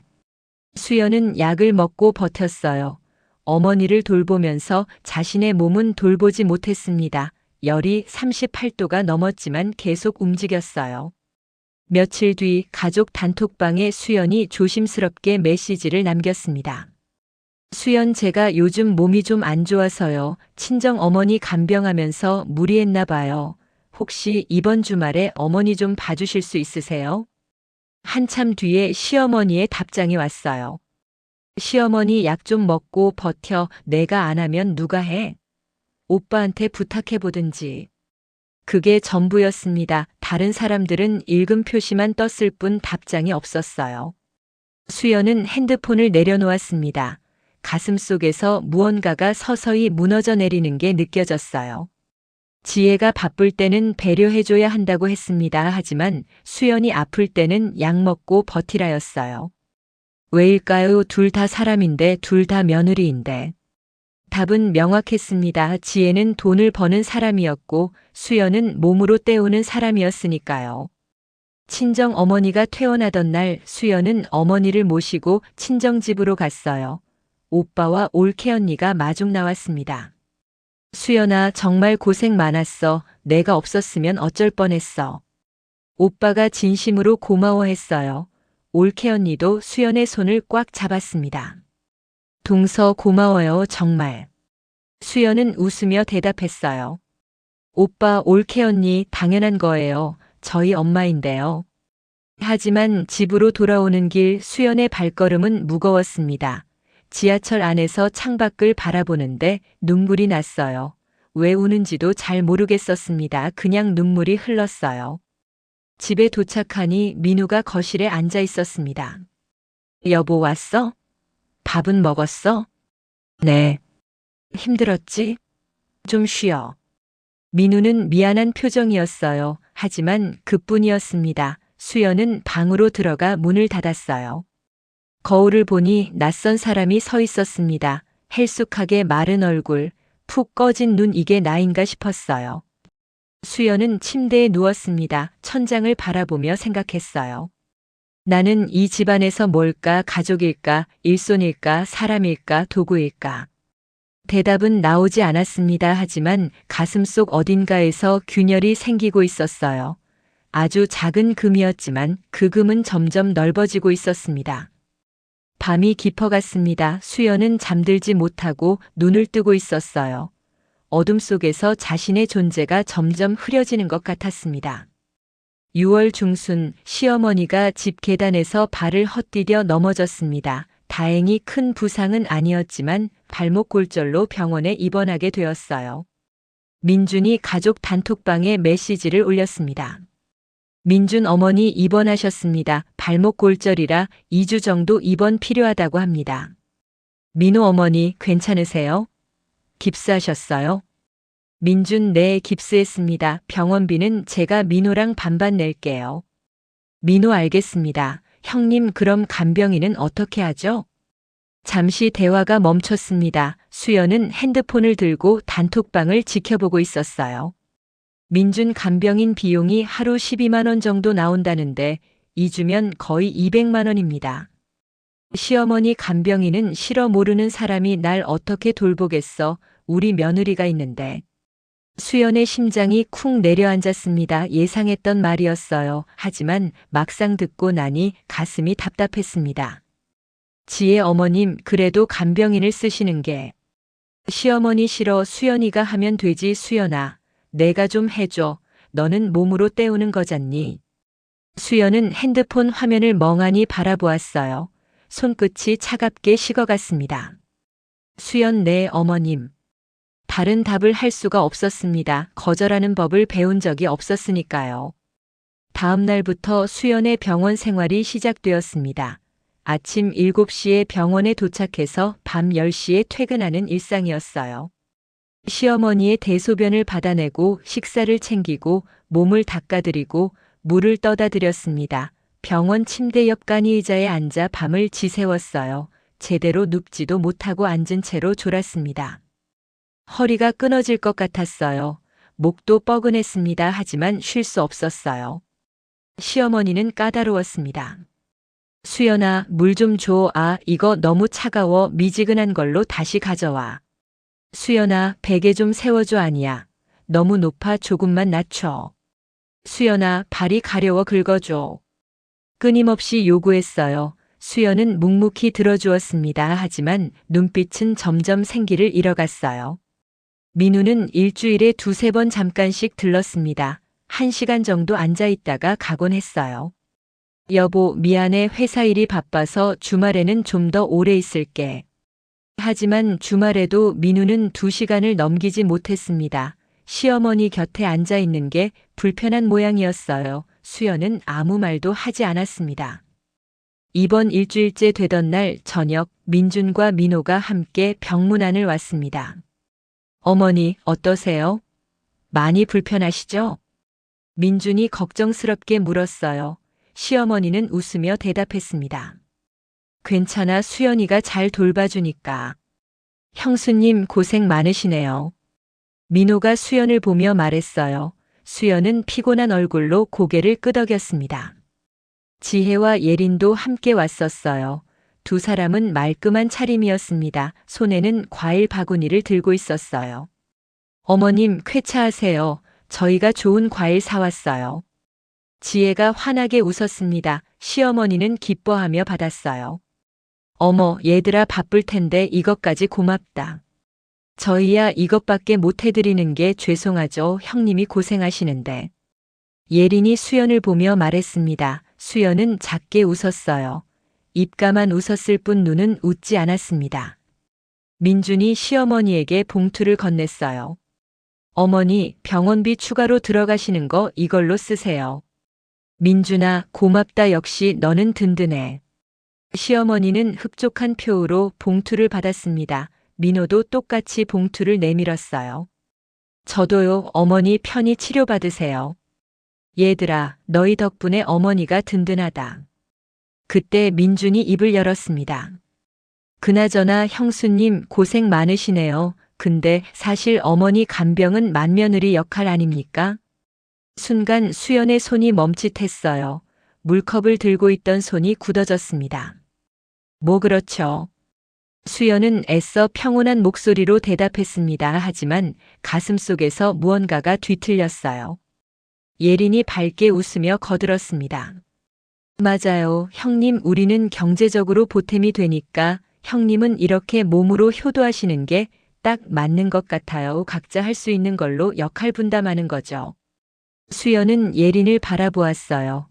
수연은 약을 먹고 버텼어요. 어머니를 돌보면서 자신의 몸은 돌보지 못했습니다. 열이 38도가 넘었지만 계속 움직였어요. 며칠 뒤 가족 단톡방에 수연이 조심스럽게 메시지를 남겼습니다. 수연, 제가 요즘 몸이 좀 안 좋아서요. 친정 어머니 간병하면서 무리했나 봐요. 혹시 이번 주말에 어머니 좀 봐주실 수 있으세요? 한참 뒤에 시어머니의 답장이 왔어요. 시어머니, 약 좀 먹고 버텨. 내가 안 하면 누가 해? 오빠한테 부탁해보든지. 그게 전부였습니다. 다른 사람들은 읽음 표시만 떴을 뿐 답장이 없었어요. 수연은 핸드폰을 내려놓았습니다. 가슴속에서 무언가가 서서히 무너져 내리는 게 느껴졌어요. 지혜가 바쁠 때는 배려해줘야 한다고 했습니다. 하지만 수연이 아플 때는 약 먹고 버티라였어요. 왜일까요? 둘 다 사람인데, 둘 다 며느리인데. 답은 명확했습니다. 지혜는 돈을 버는 사람이었고 수연은 몸으로 때우는 사람이었으니까요. 친정 어머니가 퇴원하던 날 수연은 어머니를 모시고 친정집으로 갔어요. 오빠와 올케 언니가 마중 나왔습니다. 수연아, 정말 고생 많았어. 내가 없었으면 어쩔 뻔했어. 오빠가 진심으로 고마워했어요. 올케 언니도 수연의 손을 꽉 잡았습니다. 동서, 고마워요, 정말. 수연은 웃으며 대답했어요. 오빠, 올케 언니, 당연한 거예요. 저희 엄마인데요. 하지만 집으로 돌아오는 길 수연의 발걸음은 무거웠습니다. 지하철 안에서 창밖을 바라보는데 눈물이 났어요. 왜 우는지도 잘 모르겠었습니다. 그냥 눈물이 흘렀어요. 집에 도착하니 민우가 거실에 앉아 있었습니다. 여보, 왔어? 밥은 먹었어? 네. 힘들었지? 좀 쉬어. 민우는 미안한 표정이었어요. 하지만 그뿐이었습니다. 수연은 방으로 들어가 문을 닫았어요. 거울을 보니 낯선 사람이 서 있었습니다. 헬쑥하게 마른 얼굴, 푹 꺼진 눈, 이게 나인가 싶었어요. 수연은 침대에 누웠습니다. 천장을 바라보며 생각했어요. 나는 이 집안에서 뭘까? 가족일까? 일손일까? 사람일까? 도구일까? 대답은 나오지 않았습니다. 하지만 가슴속 어딘가에서 균열이 생기고 있었어요. 아주 작은 금이었지만 그 금은 점점 넓어지고 있었습니다. 밤이 깊어갔습니다. 수연은 잠들지 못하고 눈을 뜨고 있었어요. 어둠 속에서 자신의 존재가 점점 흐려지는 것 같았습니다. 6월 중순, 시어머니가 집 계단에서 발을 헛디뎌 넘어졌습니다. 다행히 큰 부상은 아니었지만 발목 골절로 병원에 입원하게 되었어요. 민준이 가족 단톡방에 메시지를 올렸습니다. 민준 어머니 입원하셨습니다. 발목 골절이라 2주 정도 입원 필요하다고 합니다. 민우 어머니 괜찮으세요? 깁스하셨어요? 민준, 네, 깁스했습니다. 병원비는 제가 민우랑 반반 낼게요. 민우, 알겠습니다. 형님, 그럼 간병인은 어떻게 하죠? 잠시 대화가 멈췄습니다. 수연은 핸드폰을 들고 단톡방을 지켜보고 있었어요. 민준 간병인 비용이 하루 12만 원 정도 나온다는데 2주면 거의 200만 원입니다. 시어머니 간병인은 싫어. 모르는 사람이 날 어떻게 돌보겠어. 우리 며느리가 있는데. 수연의 심장이 쿵 내려앉았습니다. 예상했던 말이었어요. 하지만 막상 듣고 나니 가슴이 답답했습니다. 지혜 어머님, 그래도 간병인을 쓰시는 게. 시어머니 싫어. 수연이가 하면 되지. 수연아, 내가 좀 해줘. 너는 몸으로 때우는 거잖니. 수연은 핸드폰 화면을 멍하니 바라보았어요. 손끝이 차갑게 식어갔습니다. 수연, 네, 어머님. 다른 답을 할 수가 없었습니다. 거절하는 법을 배운 적이 없었으니까요. 다음 날부터 수연의 병원 생활이 시작되었습니다. 아침 7시에 병원에 도착해서 밤 10시에 퇴근하는 일상이었어요. 시어머니의 대소변을 받아내고 식사를 챙기고 몸을 닦아드리고 물을 떠다 드렸습니다. 병원 침대 옆 간이 의자에 앉아 밤을 지새웠어요. 제대로 눕지도 못하고 앉은 채로 졸았습니다. 허리가 끊어질 것 같았어요. 목도 뻐근했습니다. 하지만 쉴 수 없었어요. 시어머니는 까다로웠습니다. 수연아, 물 좀 줘. 아, 이거 너무 차가워. 미지근한 걸로 다시 가져와. 수연아, 베개 좀 세워줘. 아니야. 너무 높아. 조금만 낮춰. 수연아, 발이 가려워. 긁어줘. 끊임없이 요구했어요. 수연은 묵묵히 들어주었습니다. 하지만 눈빛은 점점 생기를 잃어갔어요. 민우는 일주일에 두세 번 잠깐씩 들렀습니다. 1시간 정도 앉아있다가 가곤 했어요. 여보, 미안해. 회사 일이 바빠서 주말에는 좀 더 오래 있을게. 하지만 주말에도 민우는 2시간을 넘기지 못했습니다. 시어머니 곁에 앉아 있는 게 불편한 모양이었어요. 수연은 아무 말도 하지 않았습니다. 이번 일주일째 되던 날 저녁 민준과 민호가 함께 병문안을 왔습니다. 어머니, 어떠세요? 많이 불편하시죠? 민준이 걱정스럽게 물었어요. 시어머니는 웃으며 대답했습니다. 괜찮아. 수연이가 잘 돌봐주니까. 형수님 고생 많으시네요. 민호가 수연을 보며 말했어요. 수연은 피곤한 얼굴로 고개를 끄덕였습니다. 지혜와 예린도 함께 왔었어요. 두 사람은 말끔한 차림이었습니다. 손에는 과일 바구니를 들고 있었어요. 어머님, 쾌차하세요. 저희가 좋은 과일 사왔어요. 지혜가 환하게 웃었습니다. 시어머니는 기뻐하며 받았어요. 어머, 얘들아 바쁠 텐데 이것까지 고맙다. 저희야 이것밖에 못 해드리는 게 죄송하죠. 형님이 고생하시는데. 예린이 수연을 보며 말했습니다. 수연은 작게 웃었어요. 입가만 웃었을 뿐 눈은 웃지 않았습니다. 민준이 시어머니에게 봉투를 건넸어요. 어머니, 병원비 추가로 들어가시는 거 이걸로 쓰세요. 민준아, 고맙다. 역시 너는 든든해. 시어머니는 흡족한 표로 봉투를 받았습니다. 민호도 똑같이 봉투를 내밀었어요. 저도요. 어머니 편히 치료받으세요. 얘들아, 너희 덕분에 어머니가 든든하다. 그때 민준이 입을 열었습니다. 그나저나 형수님 고생 많으시네요. 근데 사실 어머니 간병은 맏며느리 역할 아닙니까? 순간 수연의 손이 멈칫했어요. 물컵을 들고 있던 손이 굳어졌습니다. 뭐 그렇죠? 수연은 애써 평온한 목소리로 대답했습니다. 하지만 가슴속에서 무언가가 뒤틀렸어요. 예린이 밝게 웃으며 거들었습니다. 맞아요. 형님, 우리는 경제적으로 보탬이 되니까 형님은 이렇게 몸으로 효도하시는 게 딱 맞는 것 같아요. 각자 할 수 있는 걸로 역할 분담하는 거죠. 수연은 예린을 바라보았어요.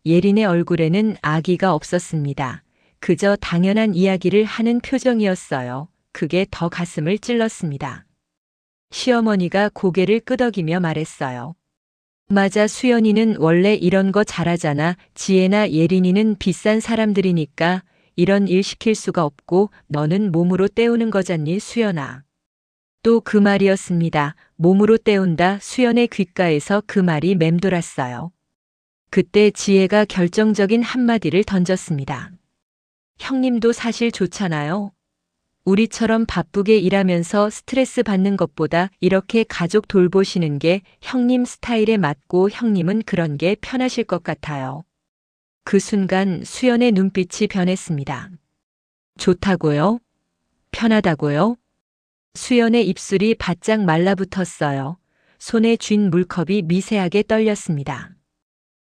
예린의 얼굴에는 아기가 없었습니다. 그저 당연한 이야기를 하는 표정이었어요. 그게 더 가슴을 찔렀습니다. 시어머니가 고개를 끄덕이며 말했어요. 맞아, 수연이는 원래 이런 거 잘하잖아. 지혜나 예린이는 비싼 사람들이니까 이런 일 시킬 수가 없고 너는 몸으로 때우는 거잖니, 수연아. 또 그 말이었습니다. 몸으로 때운다. 수연의 귓가에서 그 말이 맴돌았어요. 그때 지혜가 결정적인 한마디를 던졌습니다. 형님도 사실 좋잖아요. 우리처럼 바쁘게 일하면서 스트레스 받는 것보다 이렇게 가족 돌보시는 게 형님 스타일에 맞고 형님은 그런 게 편하실 것 같아요. 그 순간 수연의 눈빛이 변했습니다. 좋다고요? 편하다고요? 수연의 입술이 바짝 말라붙었어요. 손에 쥔 물컵이 미세하게 떨렸습니다.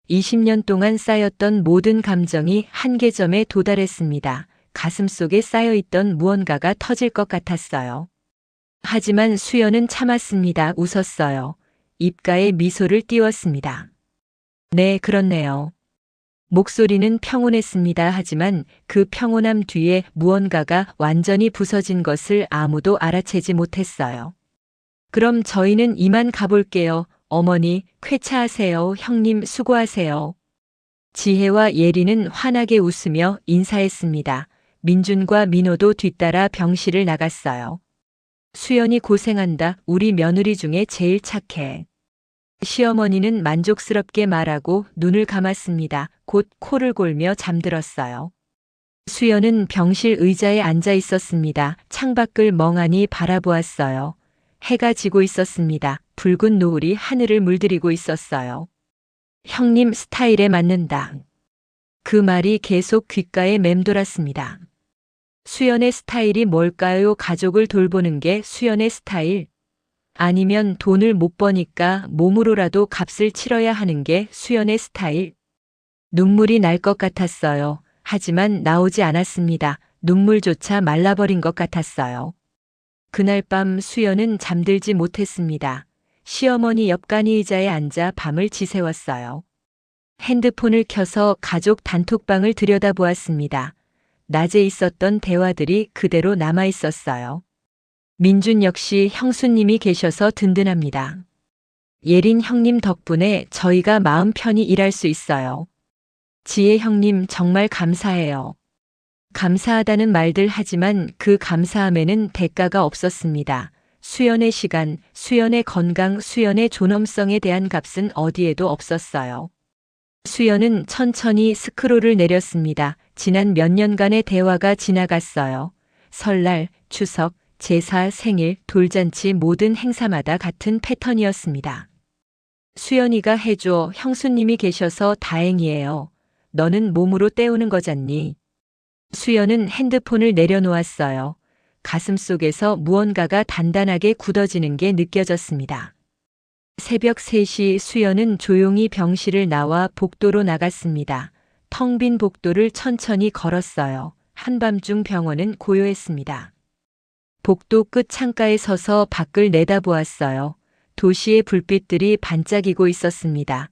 20년 동안 쌓였던 모든 감정이 한계점에 도달했습니다. 가슴속에 쌓여있던 무언가가 터질 것 같았어요. 하지만 수연은 참았습니다. 웃었어요. 입가에 미소를 띄웠습니다. 네, 그렇네요. 목소리는 평온했습니다. 하지만 그 평온함 뒤에 무언가가 완전히 부서진 것을 아무도 알아채지 못했어요. 그럼 저희는 이만 가볼게요. 어머니, 쾌차하세요. 형님, 수고하세요. 지혜와 예린은 환하게 웃으며 인사했습니다. 민준과 민호도 뒤따라 병실을 나갔어요. 수연이 고생한다. 우리 며느리 중에 제일 착해. 시어머니는 만족스럽게 말하고 눈을 감았습니다. 곧 코를 골며 잠들었어요. 수연은 병실 의자에 앉아 있었습니다. 창밖을 멍하니 바라보았어요. 해가 지고 있었습니다. 붉은 노을이 하늘을 물들이고 있었어요. 형님 스타일에 맞는다. 그 말이 계속 귓가에 맴돌았습니다. 수연의 스타일이 뭘까요? 가족을 돌보는 게 수연의 스타일? 아니면 돈을 못 버니까 몸으로라도 값을 치러야 하는 게 수연의 스타일? 눈물이 날 것 같았어요. 하지만 나오지 않았습니다. 눈물조차 말라버린 것 같았어요. 그날 밤 수연은 잠들지 못했습니다. 시어머니 옆간이 의자에 앉아 밤을 지새웠어요. 핸드폰을 켜서 가족 단톡방을 들여다보았습니다. 낮에 있었던 대화들이 그대로 남아 있었어요. 민준 역시 형수님이 계셔서 든든합니다. 예린 형님 덕분에 저희가 마음 편히 일할 수 있어요. 지혜 형님 정말 감사해요. 감사하다는 말들 하지만 그 감사함에는 대가가 없었습니다. 수연의 시간, 수연의 건강, 수연의 존엄성에 대한 값은 어디에도 없었어요. 수연은 천천히 스크롤을 내렸습니다. 지난 몇 년간의 대화가 지나갔어요. 설날, 추석, 제사, 생일, 돌잔치 모든 행사마다 같은 패턴이었습니다. 수연이가 해줘. 형수님이 계셔서 다행이에요. 너는 몸으로 때우는 거잖니. 수연은 핸드폰을 내려놓았어요. 가슴 속에서 무언가가 단단하게 굳어지는 게 느껴졌습니다. 새벽 3시 수연은 조용히 병실을 나와 복도로 나갔습니다. 텅 빈 복도를 천천히 걸었어요. 한밤중 병원은 고요했습니다. 복도 끝 창가에 서서 밖을 내다보았어요. 도시의 불빛들이 반짝이고 있었습니다.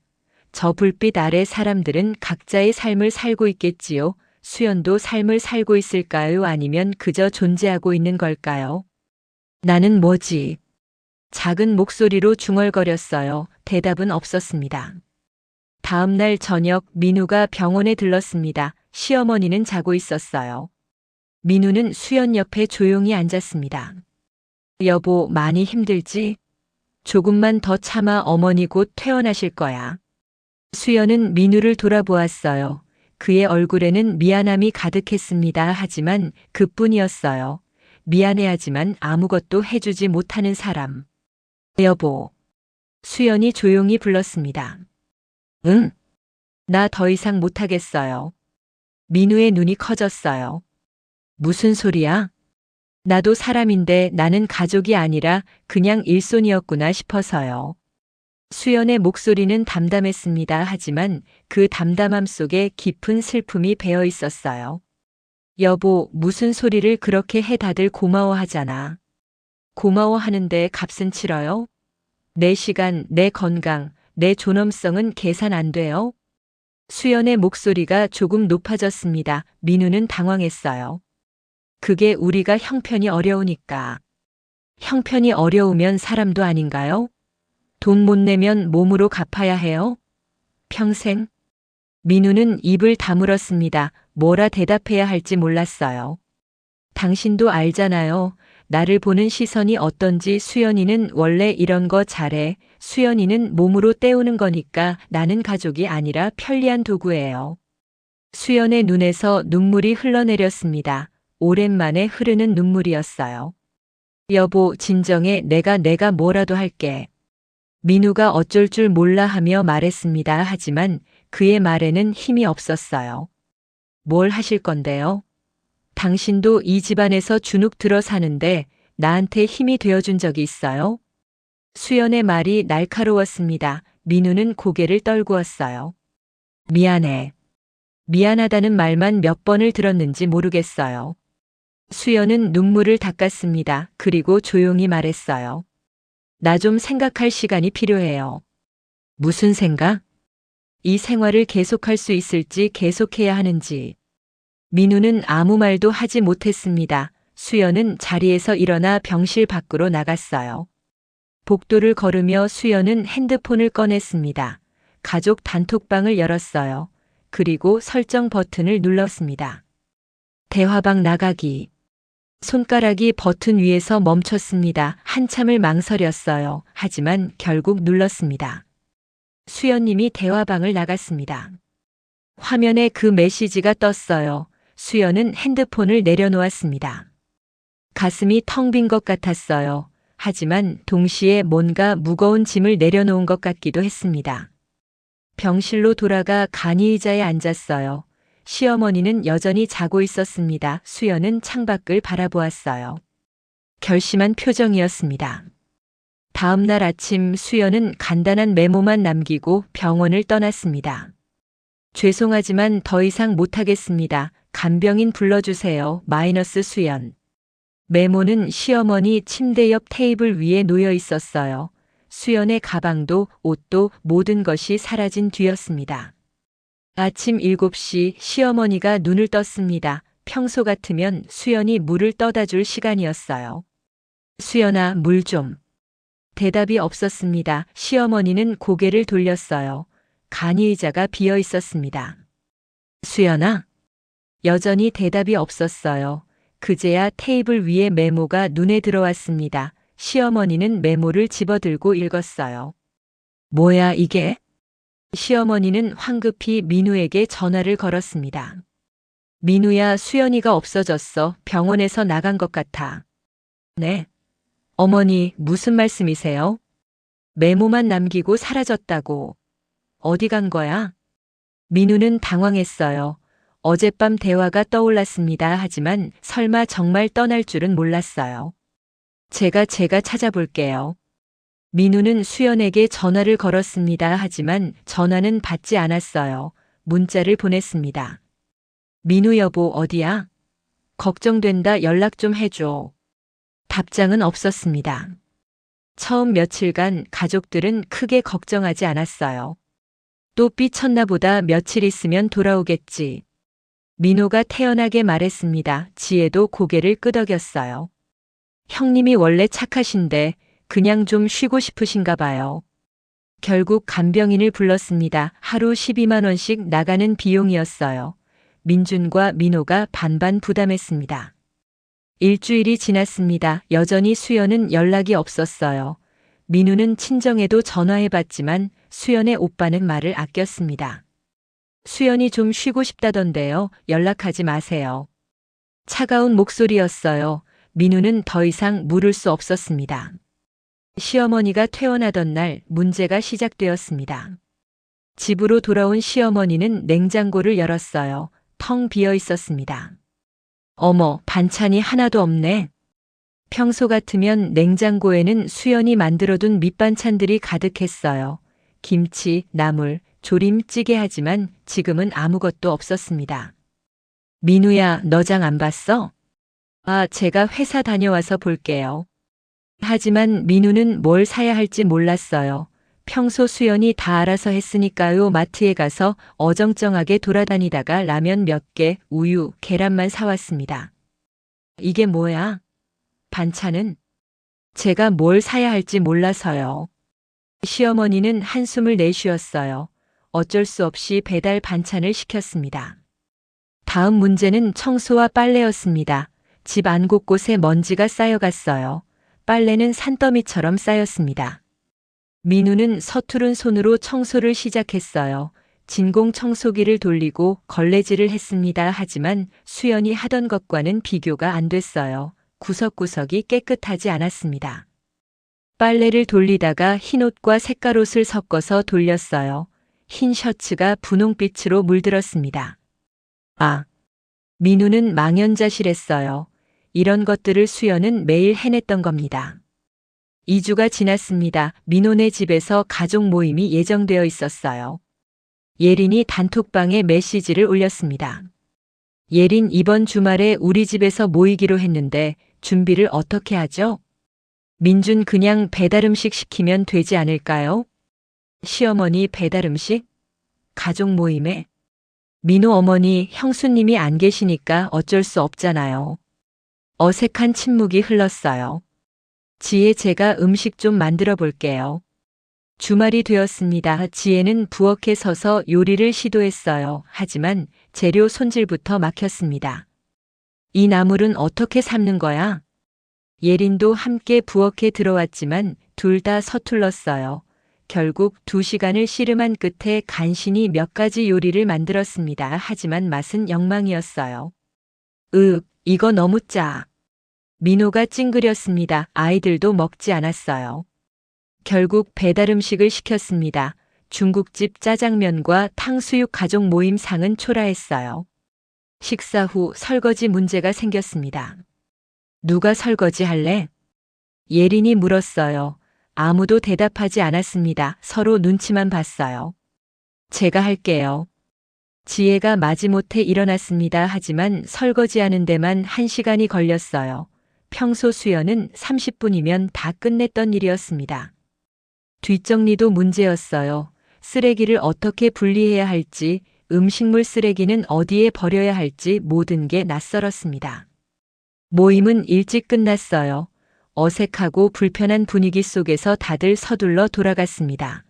저 불빛 아래 사람들은 각자의 삶을 살고 있겠지요. 수연도 삶을 살고 있을까요? 아니면 그저 존재하고 있는 걸까요? 나는 뭐지? 작은 목소리로 중얼거렸어요. 대답은 없었습니다. 다음 날 저녁 민우가 병원에 들렀습니다. 시어머니는 자고 있었어요. 민우는 수연 옆에 조용히 앉았습니다. 여보, 많이 힘들지? 조금만 더 참아. 어머니 곧 퇴원하실 거야. 수연은 민우를 돌아보았어요. 그의 얼굴에는 미안함이 가득했습니다. 하지만 그뿐이었어요. 미안해하지만 아무것도 해주지 못하는 사람. 여보. 수연이 조용히 불렀습니다. 응? 나 더 이상 못하겠어요. 민우의 눈이 커졌어요. 무슨 소리야? 나도 사람인데 나는 가족이 아니라 그냥 일손이었구나 싶어서요. 수연의 목소리는 담담했습니다. 하지만 그 담담함 속에 깊은 슬픔이 배어 있었어요. 여보, 무슨 소리를 그렇게 해. 다들 고마워하잖아. 고마워하는데 값은 치러요? 내 시간, 내 건강, 내 존엄성은 계산 안 돼요? 수연의 목소리가 조금 높아졌습니다. 민우는 당황했어요. 그게 우리가 형편이 어려우니까. 형편이 어려우면 사람도 아닌가요? 돈 못 내면 몸으로 갚아야 해요? 평생? 민우는 입을 다물었습니다. 뭐라 대답해야 할지 몰랐어요. 당신도 알잖아요. 나를 보는 시선이 어떤지. 수연이는 원래 이런 거 잘해. 수연이는 몸으로 때우는 거니까. 나는 가족이 아니라 편리한 도구예요. 수연의 눈에서 눈물이 흘러내렸습니다. 오랜만에 흐르는 눈물이었어요. 여보, 진정해. 내가 뭐라도 할게. 민우가 어쩔 줄 몰라 하며 말했습니다. 하지만 그의 말에는 힘이 없었어요. 뭘 하실 건데요? 당신도 이 집안에서 주눅 들어 사는데 나한테 힘이 되어준 적이 있어요? 수연의 말이 날카로웠습니다. 민우는 고개를 떨구었어요. 미안해. 미안하다는 말만 몇 번을 들었는지 모르겠어요. 수연은 눈물을 닦았습니다. 그리고 조용히 말했어요. 나 좀 생각할 시간이 필요해요. 무슨 생각? 이 생활을 계속할 수 있을지, 계속해야 하는지. 민우는 아무 말도 하지 못했습니다. 수연은 자리에서 일어나 병실 밖으로 나갔어요. 복도를 걸으며 수연은 핸드폰을 꺼냈습니다. 가족 단톡방을 열었어요. 그리고 설정 버튼을 눌렀습니다. 대화방 나가기. 손가락이 버튼 위에서 멈췄습니다. 한참을 망설였어요. 하지만 결국 눌렀습니다. 수연님이 대화방을 나갔습니다. 화면에 그 메시지가 떴어요. 수연은 핸드폰을 내려놓았습니다. 가슴이 텅 빈 것 같았어요. 하지만 동시에 뭔가 무거운 짐을 내려놓은 것 같기도 했습니다. 병실로 돌아가 간이의자에 앉았어요. 시어머니는 여전히 자고 있었습니다. 수연은 창밖을 바라보았어요. 결심한 표정이었습니다. 다음 날 아침 수연은 간단한 메모만 남기고 병원을 떠났습니다. 죄송하지만 더 이상 못하겠습니다. 간병인 불러주세요. 수연. 메모는 시어머니 침대 옆 테이블 위에 놓여 있었어요. 수연의 가방도 옷도 모든 것이 사라진 뒤였습니다. 아침 7시 시어머니가 눈을 떴습니다. 평소 같으면 수연이 물을 떠다 줄 시간이었어요. 수연아, 물 좀. 대답이 없었습니다. 시어머니는 고개를 돌렸어요. 간이의자가 비어 있었습니다. 수연아? 여전히 대답이 없었어요. 그제야 테이블 위에 메모가 눈에 들어왔습니다. 시어머니는 메모를 집어들고 읽었어요. 뭐야 이게? 시어머니는 황급히 민우에게 전화를 걸었습니다. 민우야, 수연이가 없어졌어. 병원에서 나간 것 같아. 네. 어머니, 무슨 말씀이세요? 메모만 남기고 사라졌다고. 어디 간 거야? 민우는 당황했어요. 어젯밤 대화가 떠올랐습니다. 하지만 설마 정말 떠날 줄은 몰랐어요. 제가 찾아볼게요. 민우는 수연에게 전화를 걸었습니다. 하지만 전화는 받지 않았어요. 문자를 보냈습니다. 민우 여보, 어디야? 걱정된다. 연락 좀 해줘. 답장은 없었습니다. 처음 며칠간 가족들은 크게 걱정하지 않았어요. 또 삐쳤나 보다. 며칠 있으면 돌아오겠지. 민호가 태연하게 말했습니다. 지혜도 고개를 끄덕였어요. 형님이 원래 착하신데 그냥 좀 쉬고 싶으신가 봐요. 결국 간병인을 불렀습니다. 하루 12만 원씩 나가는 비용이었어요. 민준과 민호가 반반 부담했습니다. 일주일이 지났습니다. 여전히 수연은 연락이 없었어요. 민우는 친정에도 전화해봤지만 수연의 오빠는 말을 아꼈습니다. 수연이 좀 쉬고 싶다던데요. 연락하지 마세요. 차가운 목소리였어요. 민우는 더 이상 물을 수 없었습니다. 시어머니가 퇴원하던 날 문제가 시작되었습니다. 집으로 돌아온 시어머니는 냉장고를 열었어요. 텅 비어 있었습니다. 어머, 반찬이 하나도 없네. 평소 같으면 냉장고에는 수연이 만들어둔 밑반찬들이 가득했어요. 김치, 나물, 조림, 찌개 하지만 지금은 아무것도 없었습니다. 민우야, 너 장 안 봤어? 아, 제가 회사 다녀와서 볼게요. 하지만 민우는 뭘 사야 할지 몰랐어요. 평소 수연이 다 알아서 했으니까요. 마트에 가서 어정쩡하게 돌아다니다가 라면 몇 개, 우유, 계란만 사왔습니다. 이게 뭐야? 반찬은? 제가 뭘 사야 할지 몰라서요. 시어머니는 한숨을 내쉬었어요. 어쩔 수 없이 배달 반찬을 시켰습니다. 다음 문제는 청소와 빨래였습니다. 집 안 곳곳에 먼지가 쌓여갔어요. 빨래는 산더미처럼 쌓였습니다. 민우는 서투른 손으로 청소를 시작했어요. 진공 청소기를 돌리고 걸레질을 했습니다. 하지만 수연이 하던 것과는 비교가 안 됐어요. 구석구석이 깨끗하지 않았습니다. 빨래를 돌리다가 흰옷과 색깔옷을 섞어서 돌렸어요. 흰 셔츠가 분홍빛으로 물들었습니다. 아, 민우는 망연자실했어요. 이런 것들을 수연은 매일 해냈던 겁니다. 2주가 지났습니다. 민호네 집에서 가족 모임이 예정되어 있었어요. 예린이 단톡방에 메시지를 올렸습니다. 예린, 이번 주말에 우리 집에서 모이기로 했는데 준비를 어떻게 하죠? 민준, 그냥 배달음식 시키면 되지 않을까요? 시어머니, 배달음식? 가족 모임에? 민호 어머니, 형수님이 안 계시니까 어쩔 수 없잖아요. 어색한 침묵이 흘렀어요. 지혜, 제가 음식 좀 만들어 볼게요. 주말이 되었습니다. 지혜는 부엌에 서서 요리를 시도했어요. 하지만 재료 손질부터 막혔습니다. 이 나물은 어떻게 삶는 거야? 예린도 함께 부엌에 들어왔지만 둘 다 서툴렀어요. 결국 2시간을 씨름한 끝에 간신히 몇 가지 요리를 만들었습니다. 하지만 맛은 엉망이었어요. 이거 너무 짜. 민호가 찡그렸습니다. 아이들도 먹지 않았어요. 결국 배달 음식을 시켰습니다. 중국집 짜장면과 탕수육 가족 모임 상은 초라했어요. 식사 후 설거지 문제가 생겼습니다. 누가 설거지 할래? 예린이 물었어요. 아무도 대답하지 않았습니다. 서로 눈치만 봤어요. 제가 할게요. 지혜가 마지못해 일어났습니다. 하지만 설거지하는 데만 1시간이 걸렸어요. 평소 수연은 30분이면 다 끝냈던 일이었습니다. 뒷정리도 문제였어요. 쓰레기를 어떻게 분리해야 할지, 음식물 쓰레기는 어디에 버려야 할지 모든 게 낯설었습니다. 모임은 일찍 끝났어요. 어색하고 불편한 분위기 속에서 다들 서둘러 돌아갔습니다.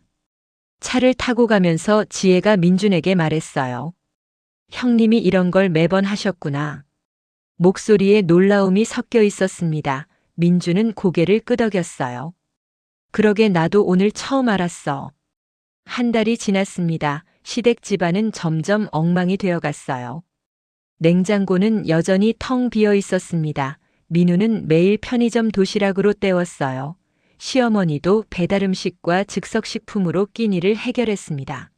차를 타고 가면서 지혜가 민준에게 말했어요. 형님이 이런 걸 매번 하셨구나. 목소리에 놀라움이 섞여 있었습니다. 민준은 고개를 끄덕였어요. 그러게 나도 오늘 처음 알았어. 한 달이 지났습니다. 시댁 집안은 점점 엉망이 되어갔어요. 냉장고는 여전히 텅 비어 있었습니다. 민우는 매일 편의점 도시락으로 때웠어요. 시어머니도 배달 음식과 즉석식품으로 끼니를 해결했습니다.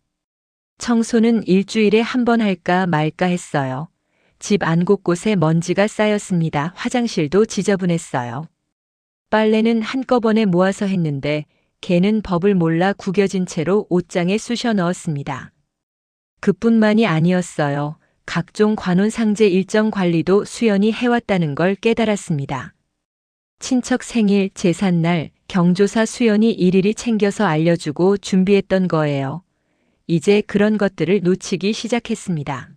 청소는 일주일에 한 번 할까 말까 했어요. 집 안 곳곳에 먼지가 쌓였습니다. 화장실도 지저분했어요. 빨래는 한꺼번에 모아서 했는데 개는 법을 몰라 구겨진 채로 옷장에 쑤셔 넣었습니다. 그뿐만이 아니었어요. 각종 관혼상제 일정 관리도 수연이 해왔다는 걸 깨달았습니다. 친척 생일, 제삿날, 경조사 수연이 일일이 챙겨서 알려주고 준비했던 거예요. 이제 그런 것들을 놓치기 시작했습니다.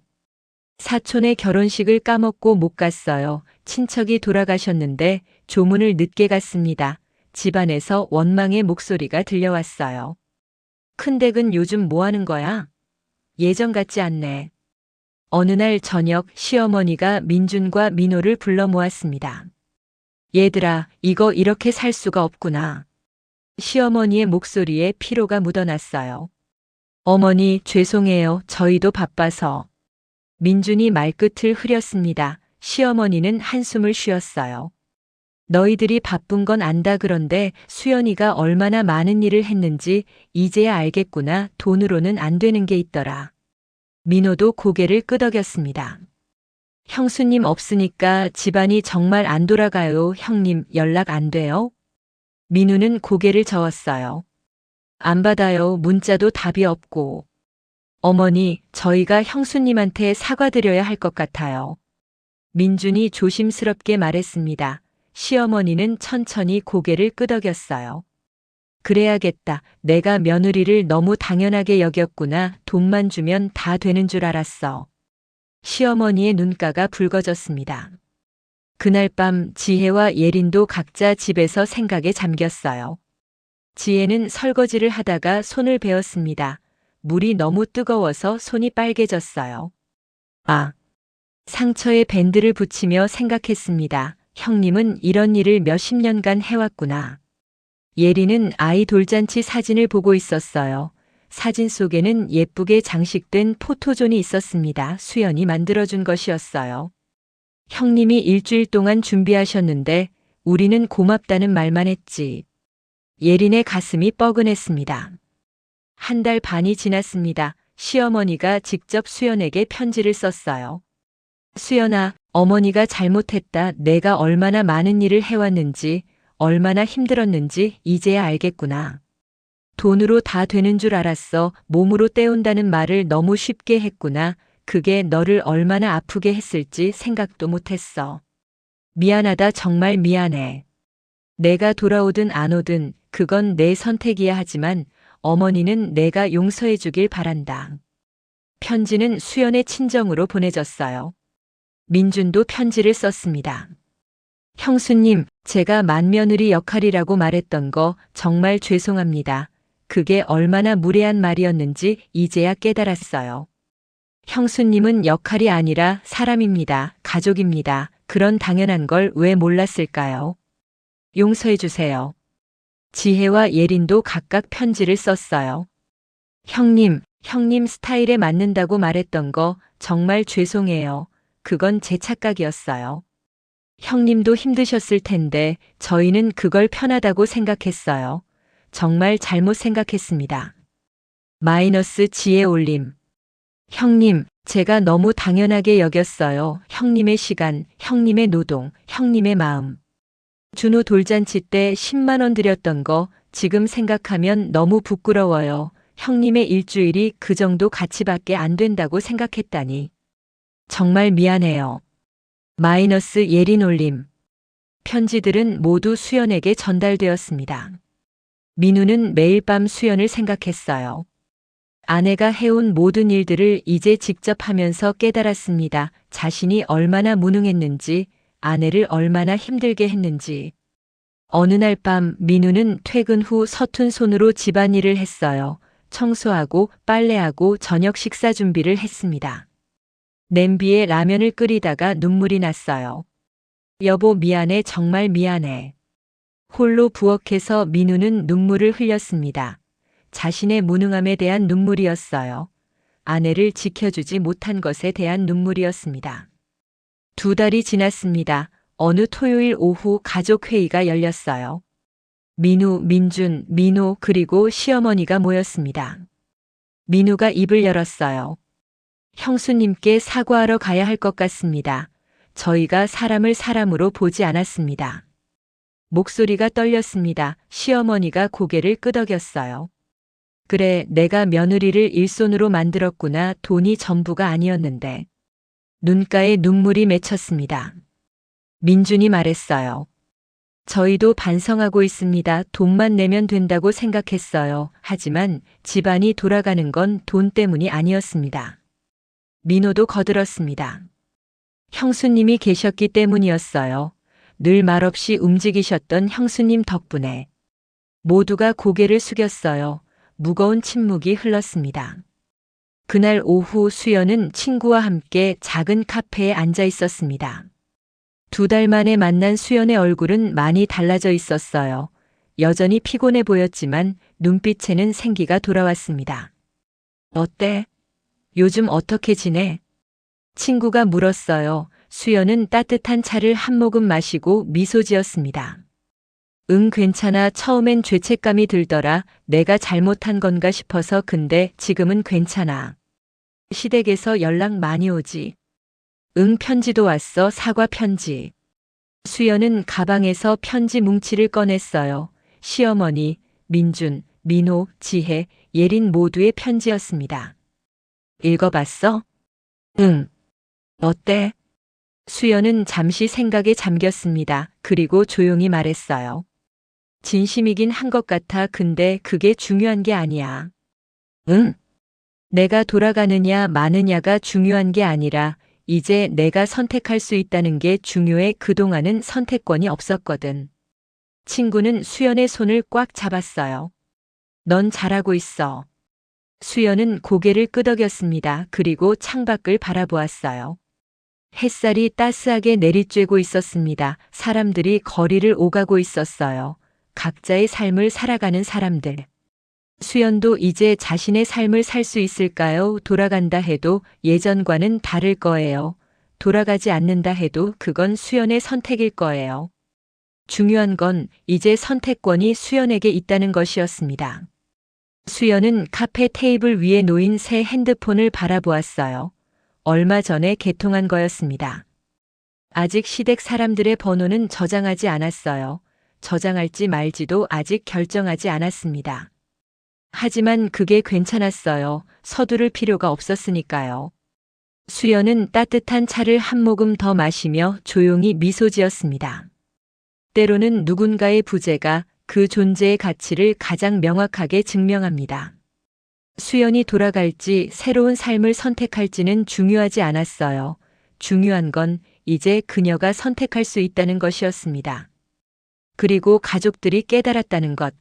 사촌의 결혼식을 까먹고 못 갔어요. 친척이 돌아가셨는데 조문을 늦게 갔습니다. 집안에서 원망의 목소리가 들려왔어요. 큰댁은 요즘 뭐 하는 거야? 예전 같지 않네. 어느 날 저녁 시어머니가 민준과 민호를 불러 모았습니다. 얘들아, 이거 이렇게 살 수가 없구나. 시어머니의 목소리에 피로가 묻어났어요. 어머니, 죄송해요. 저희도 바빠서. 민준이 말끝을 흐렸습니다. 시어머니는 한숨을 쉬었어요. 너희들이 바쁜 건 안다. 그런데 수연이가 얼마나 많은 일을 했는지 이제야 알겠구나. 돈으로는 안 되는 게 있더라. 민호도 고개를 끄덕였습니다. 형수님 없으니까 집안이 정말 안 돌아가요. 형님 연락 안 돼요? 민우는 고개를 저었어요. 안 받아요. 문자도 답이 없고. 어머니, 저희가 형수님한테 사과드려야 할 것 같아요. 민준이 조심스럽게 말했습니다. 시어머니는 천천히 고개를 끄덕였어요. 그래야겠다. 내가 며느리를 너무 당연하게 여겼구나. 돈만 주면 다 되는 줄 알았어. 시어머니의 눈가가 붉어졌습니다. 그날 밤 지혜와 예린도 각자 집에서 생각에 잠겼어요. 지혜는 설거지를 하다가 손을 베었습니다. 물이 너무 뜨거워서 손이 빨개졌어요. 상처에 밴드를 붙이며 생각했습니다. 형님은 이런 일을 몇십 년간 해왔구나. 예린은 아이 돌잔치 사진을 보고 있었어요. 사진 속에는 예쁘게 장식된 포토존이 있었습니다. 수연이 만들어준 것이었어요. 형님이 일주일 동안 준비하셨는데 우리는 고맙다는 말만 했지. 예린의 가슴이 뻐근했습니다. 한 달 반이 지났습니다. 시어머니가 직접 수연에게 편지를 썼어요. 수연아, 어머니가 잘못했다. 내가 얼마나 많은 일을 해왔는지, 얼마나 힘들었는지 이제야 알겠구나. 돈으로 다 되는 줄 알았어. 몸으로 때운다는 말을 너무 쉽게 했구나. 그게 너를 얼마나 아프게 했을지 생각도 못했어. 미안하다. 정말 미안해. 내가 돌아오든 안 오든 그건 내 선택이야. 하지만 어머니는 내가 용서해 주길 바란다. 편지는 수연의 친정으로 보내졌어요. 민준도 편지를 썼습니다. 형수님, 제가 맏며느리 역할이라고 말했던 거 정말 죄송합니다. 그게 얼마나 무례한 말이었는지 이제야 깨달았어요. 형수님은 역할이 아니라 사람입니다. 가족입니다. 그런 당연한 걸 왜 몰랐을까요? 용서해 주세요. 지혜와 예린도 각각 편지를 썼어요. 형님 스타일에 맞는다고 말했던 거 정말 죄송해요. 그건 제 착각이었어요. 형님도 힘드셨을 텐데 저희는 그걸 편하다고 생각했어요. 정말 잘못 생각했습니다. 마이너스 지혜 올림. 형님, 제가 너무 당연하게 여겼어요. 형님의 시간, 형님의 노동, 형님의 마음. 준우 돌잔치 때 10만 원 드렸던 거 지금 생각하면 너무 부끄러워요. 형님의 일주일이 그 정도 가치밖에 안 된다고 생각했다니. 정말 미안해요. 마이너스 예린 올림. 편지들은 모두 수연에게 전달되었습니다. 민우는 매일 밤 수연을 생각했어요. 아내가 해온 모든 일들을 이제 직접 하면서 깨달았습니다. 자신이 얼마나 무능했는지, 아내를 얼마나 힘들게 했는지. 어느 날 밤 민우는 퇴근 후 서툰 손으로 집안일을 했어요. 청소하고 빨래하고 저녁 식사 준비를 했습니다. 냄비에 라면을 끓이다가 눈물이 났어요. 여보 미안해 정말 미안해. 홀로 부엌에서 민우는 눈물을 흘렸습니다. 자신의 무능함에 대한 눈물이었어요. 아내를 지켜주지 못한 것에 대한 눈물이었습니다. 2달이 지났습니다. 어느 토요일 오후 가족회의가 열렸어요. 민우, 민준, 민호 그리고 시어머니가 모였습니다. 민우가 입을 열었어요. 형수님께 사과하러 가야 할 것 같습니다. 저희가 사람을 사람으로 보지 않았습니다. 목소리가 떨렸습니다. 시어머니가 고개를 끄덕였어요. 그래, 내가 며느리를 일손으로 만들었구나. 돈이 전부가 아니었는데. 눈가에 눈물이 맺혔습니다. 민준이 말했어요. 저희도 반성하고 있습니다. 돈만 내면 된다고 생각했어요. 하지만 집안이 돌아가는 건 돈 때문이 아니었습니다. 민호도 거들었습니다. 형수님이 계셨기 때문이었어요. 늘 말없이 움직이셨던 형수님 덕분에. 모두가 고개를 숙였어요. 무거운 침묵이 흘렀습니다. 그날 오후 수연은 친구와 함께 작은 카페에 앉아 있었습니다. 2달 만에 만난 수연의 얼굴은 많이 달라져 있었어요. 여전히 피곤해 보였지만 눈빛에는 생기가 돌아왔습니다. 어때? 요즘 어떻게 지내? 친구가 물었어요. 수연은 따뜻한 차를 한 모금 마시고 미소 지었습니다. 응, 괜찮아. 처음엔 죄책감이 들더라. 내가 잘못한 건가 싶어서. 근데 지금은 괜찮아. 시댁에서 연락 많이 오지. 응, 편지도 왔어. 사과 편지. 수연은 가방에서 편지 뭉치를 꺼냈어요. 시어머니, 민준, 민호, 지혜, 예린 모두의 편지였습니다. 읽어봤어? 응. 어때? 수연은 잠시 생각에 잠겼습니다. 그리고 조용히 말했어요. 진심이긴 한 것 같아. 근데 그게 중요한 게 아니야. 응? 내가 돌아가느냐 마느냐가 중요한 게 아니라 이제 내가 선택할 수 있다는 게 중요해. 그동안은 선택권이 없었거든. 친구는 수연의 손을 꽉 잡았어요. 넌 잘하고 있어. 수연은 고개를 끄덕였습니다. 그리고 창밖을 바라보았어요. 햇살이 따스하게 내리쬐고 있었습니다. 사람들이 거리를 오가고 있었어요. 각자의 삶을 살아가는 사람들. 수연도 이제 자신의 삶을 살 수 있을까요? 돌아간다 해도 예전과는 다를 거예요. 돌아가지 않는다 해도 그건 수연의 선택일 거예요. 중요한 건 이제 선택권이 수연에게 있다는 것이었습니다. 수연은 카페 테이블 위에 놓인 새 핸드폰을 바라보았어요. 얼마 전에 개통한 거였습니다. 아직 시댁 사람들의 번호는 저장하지 않았어요. 저장할지 말지도 아직 결정하지 않았습니다. 하지만 그게 괜찮았어요. 서두를 필요가 없었으니까요. 수연은 따뜻한 차를 한 모금 더 마시며 조용히 미소 지었습니다. 때로는 누군가의 부재가 그 존재의 가치를 가장 명확하게 증명합니다. 수연이 돌아갈지 새로운 삶을 선택할지는 중요하지 않았어요. 중요한 건 이제 그녀가 선택할 수 있다는 것이었습니다. 그리고 가족들이 깨달았다는 것.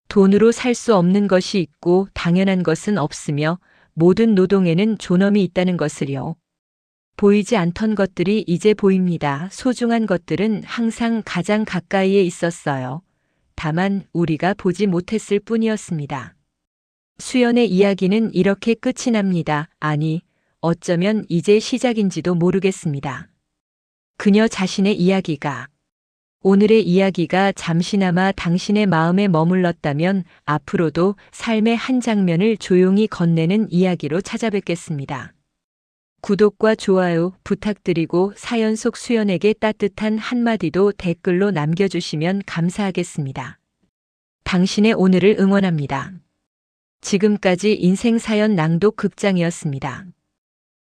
돈으로 살 수 없는 것이 있고 당연한 것은 없으며 모든 노동에는 존엄이 있다는 것을요. 보이지 않던 것들이 이제 보입니다. 소중한 것들은 항상 가장 가까이에 있었어요. 다만 우리가 보지 못했을 뿐이었습니다. 수연의 이야기는 이렇게 끝이 납니다. 아니, 어쩌면 이제 시작인지도 모르겠습니다. 그녀 자신의 이야기가, 오늘의 이야기가 잠시나마 당신의 마음에 머물렀다면 앞으로도 삶의 한 장면을 조용히 건네는 이야기로 찾아뵙겠습니다. 구독과 좋아요 부탁드리고 사연 속 수연에게 따뜻한 한마디도 댓글로 남겨주시면 감사하겠습니다. 당신의 오늘을 응원합니다. 지금까지 인생사연 낭독 극장이었습니다.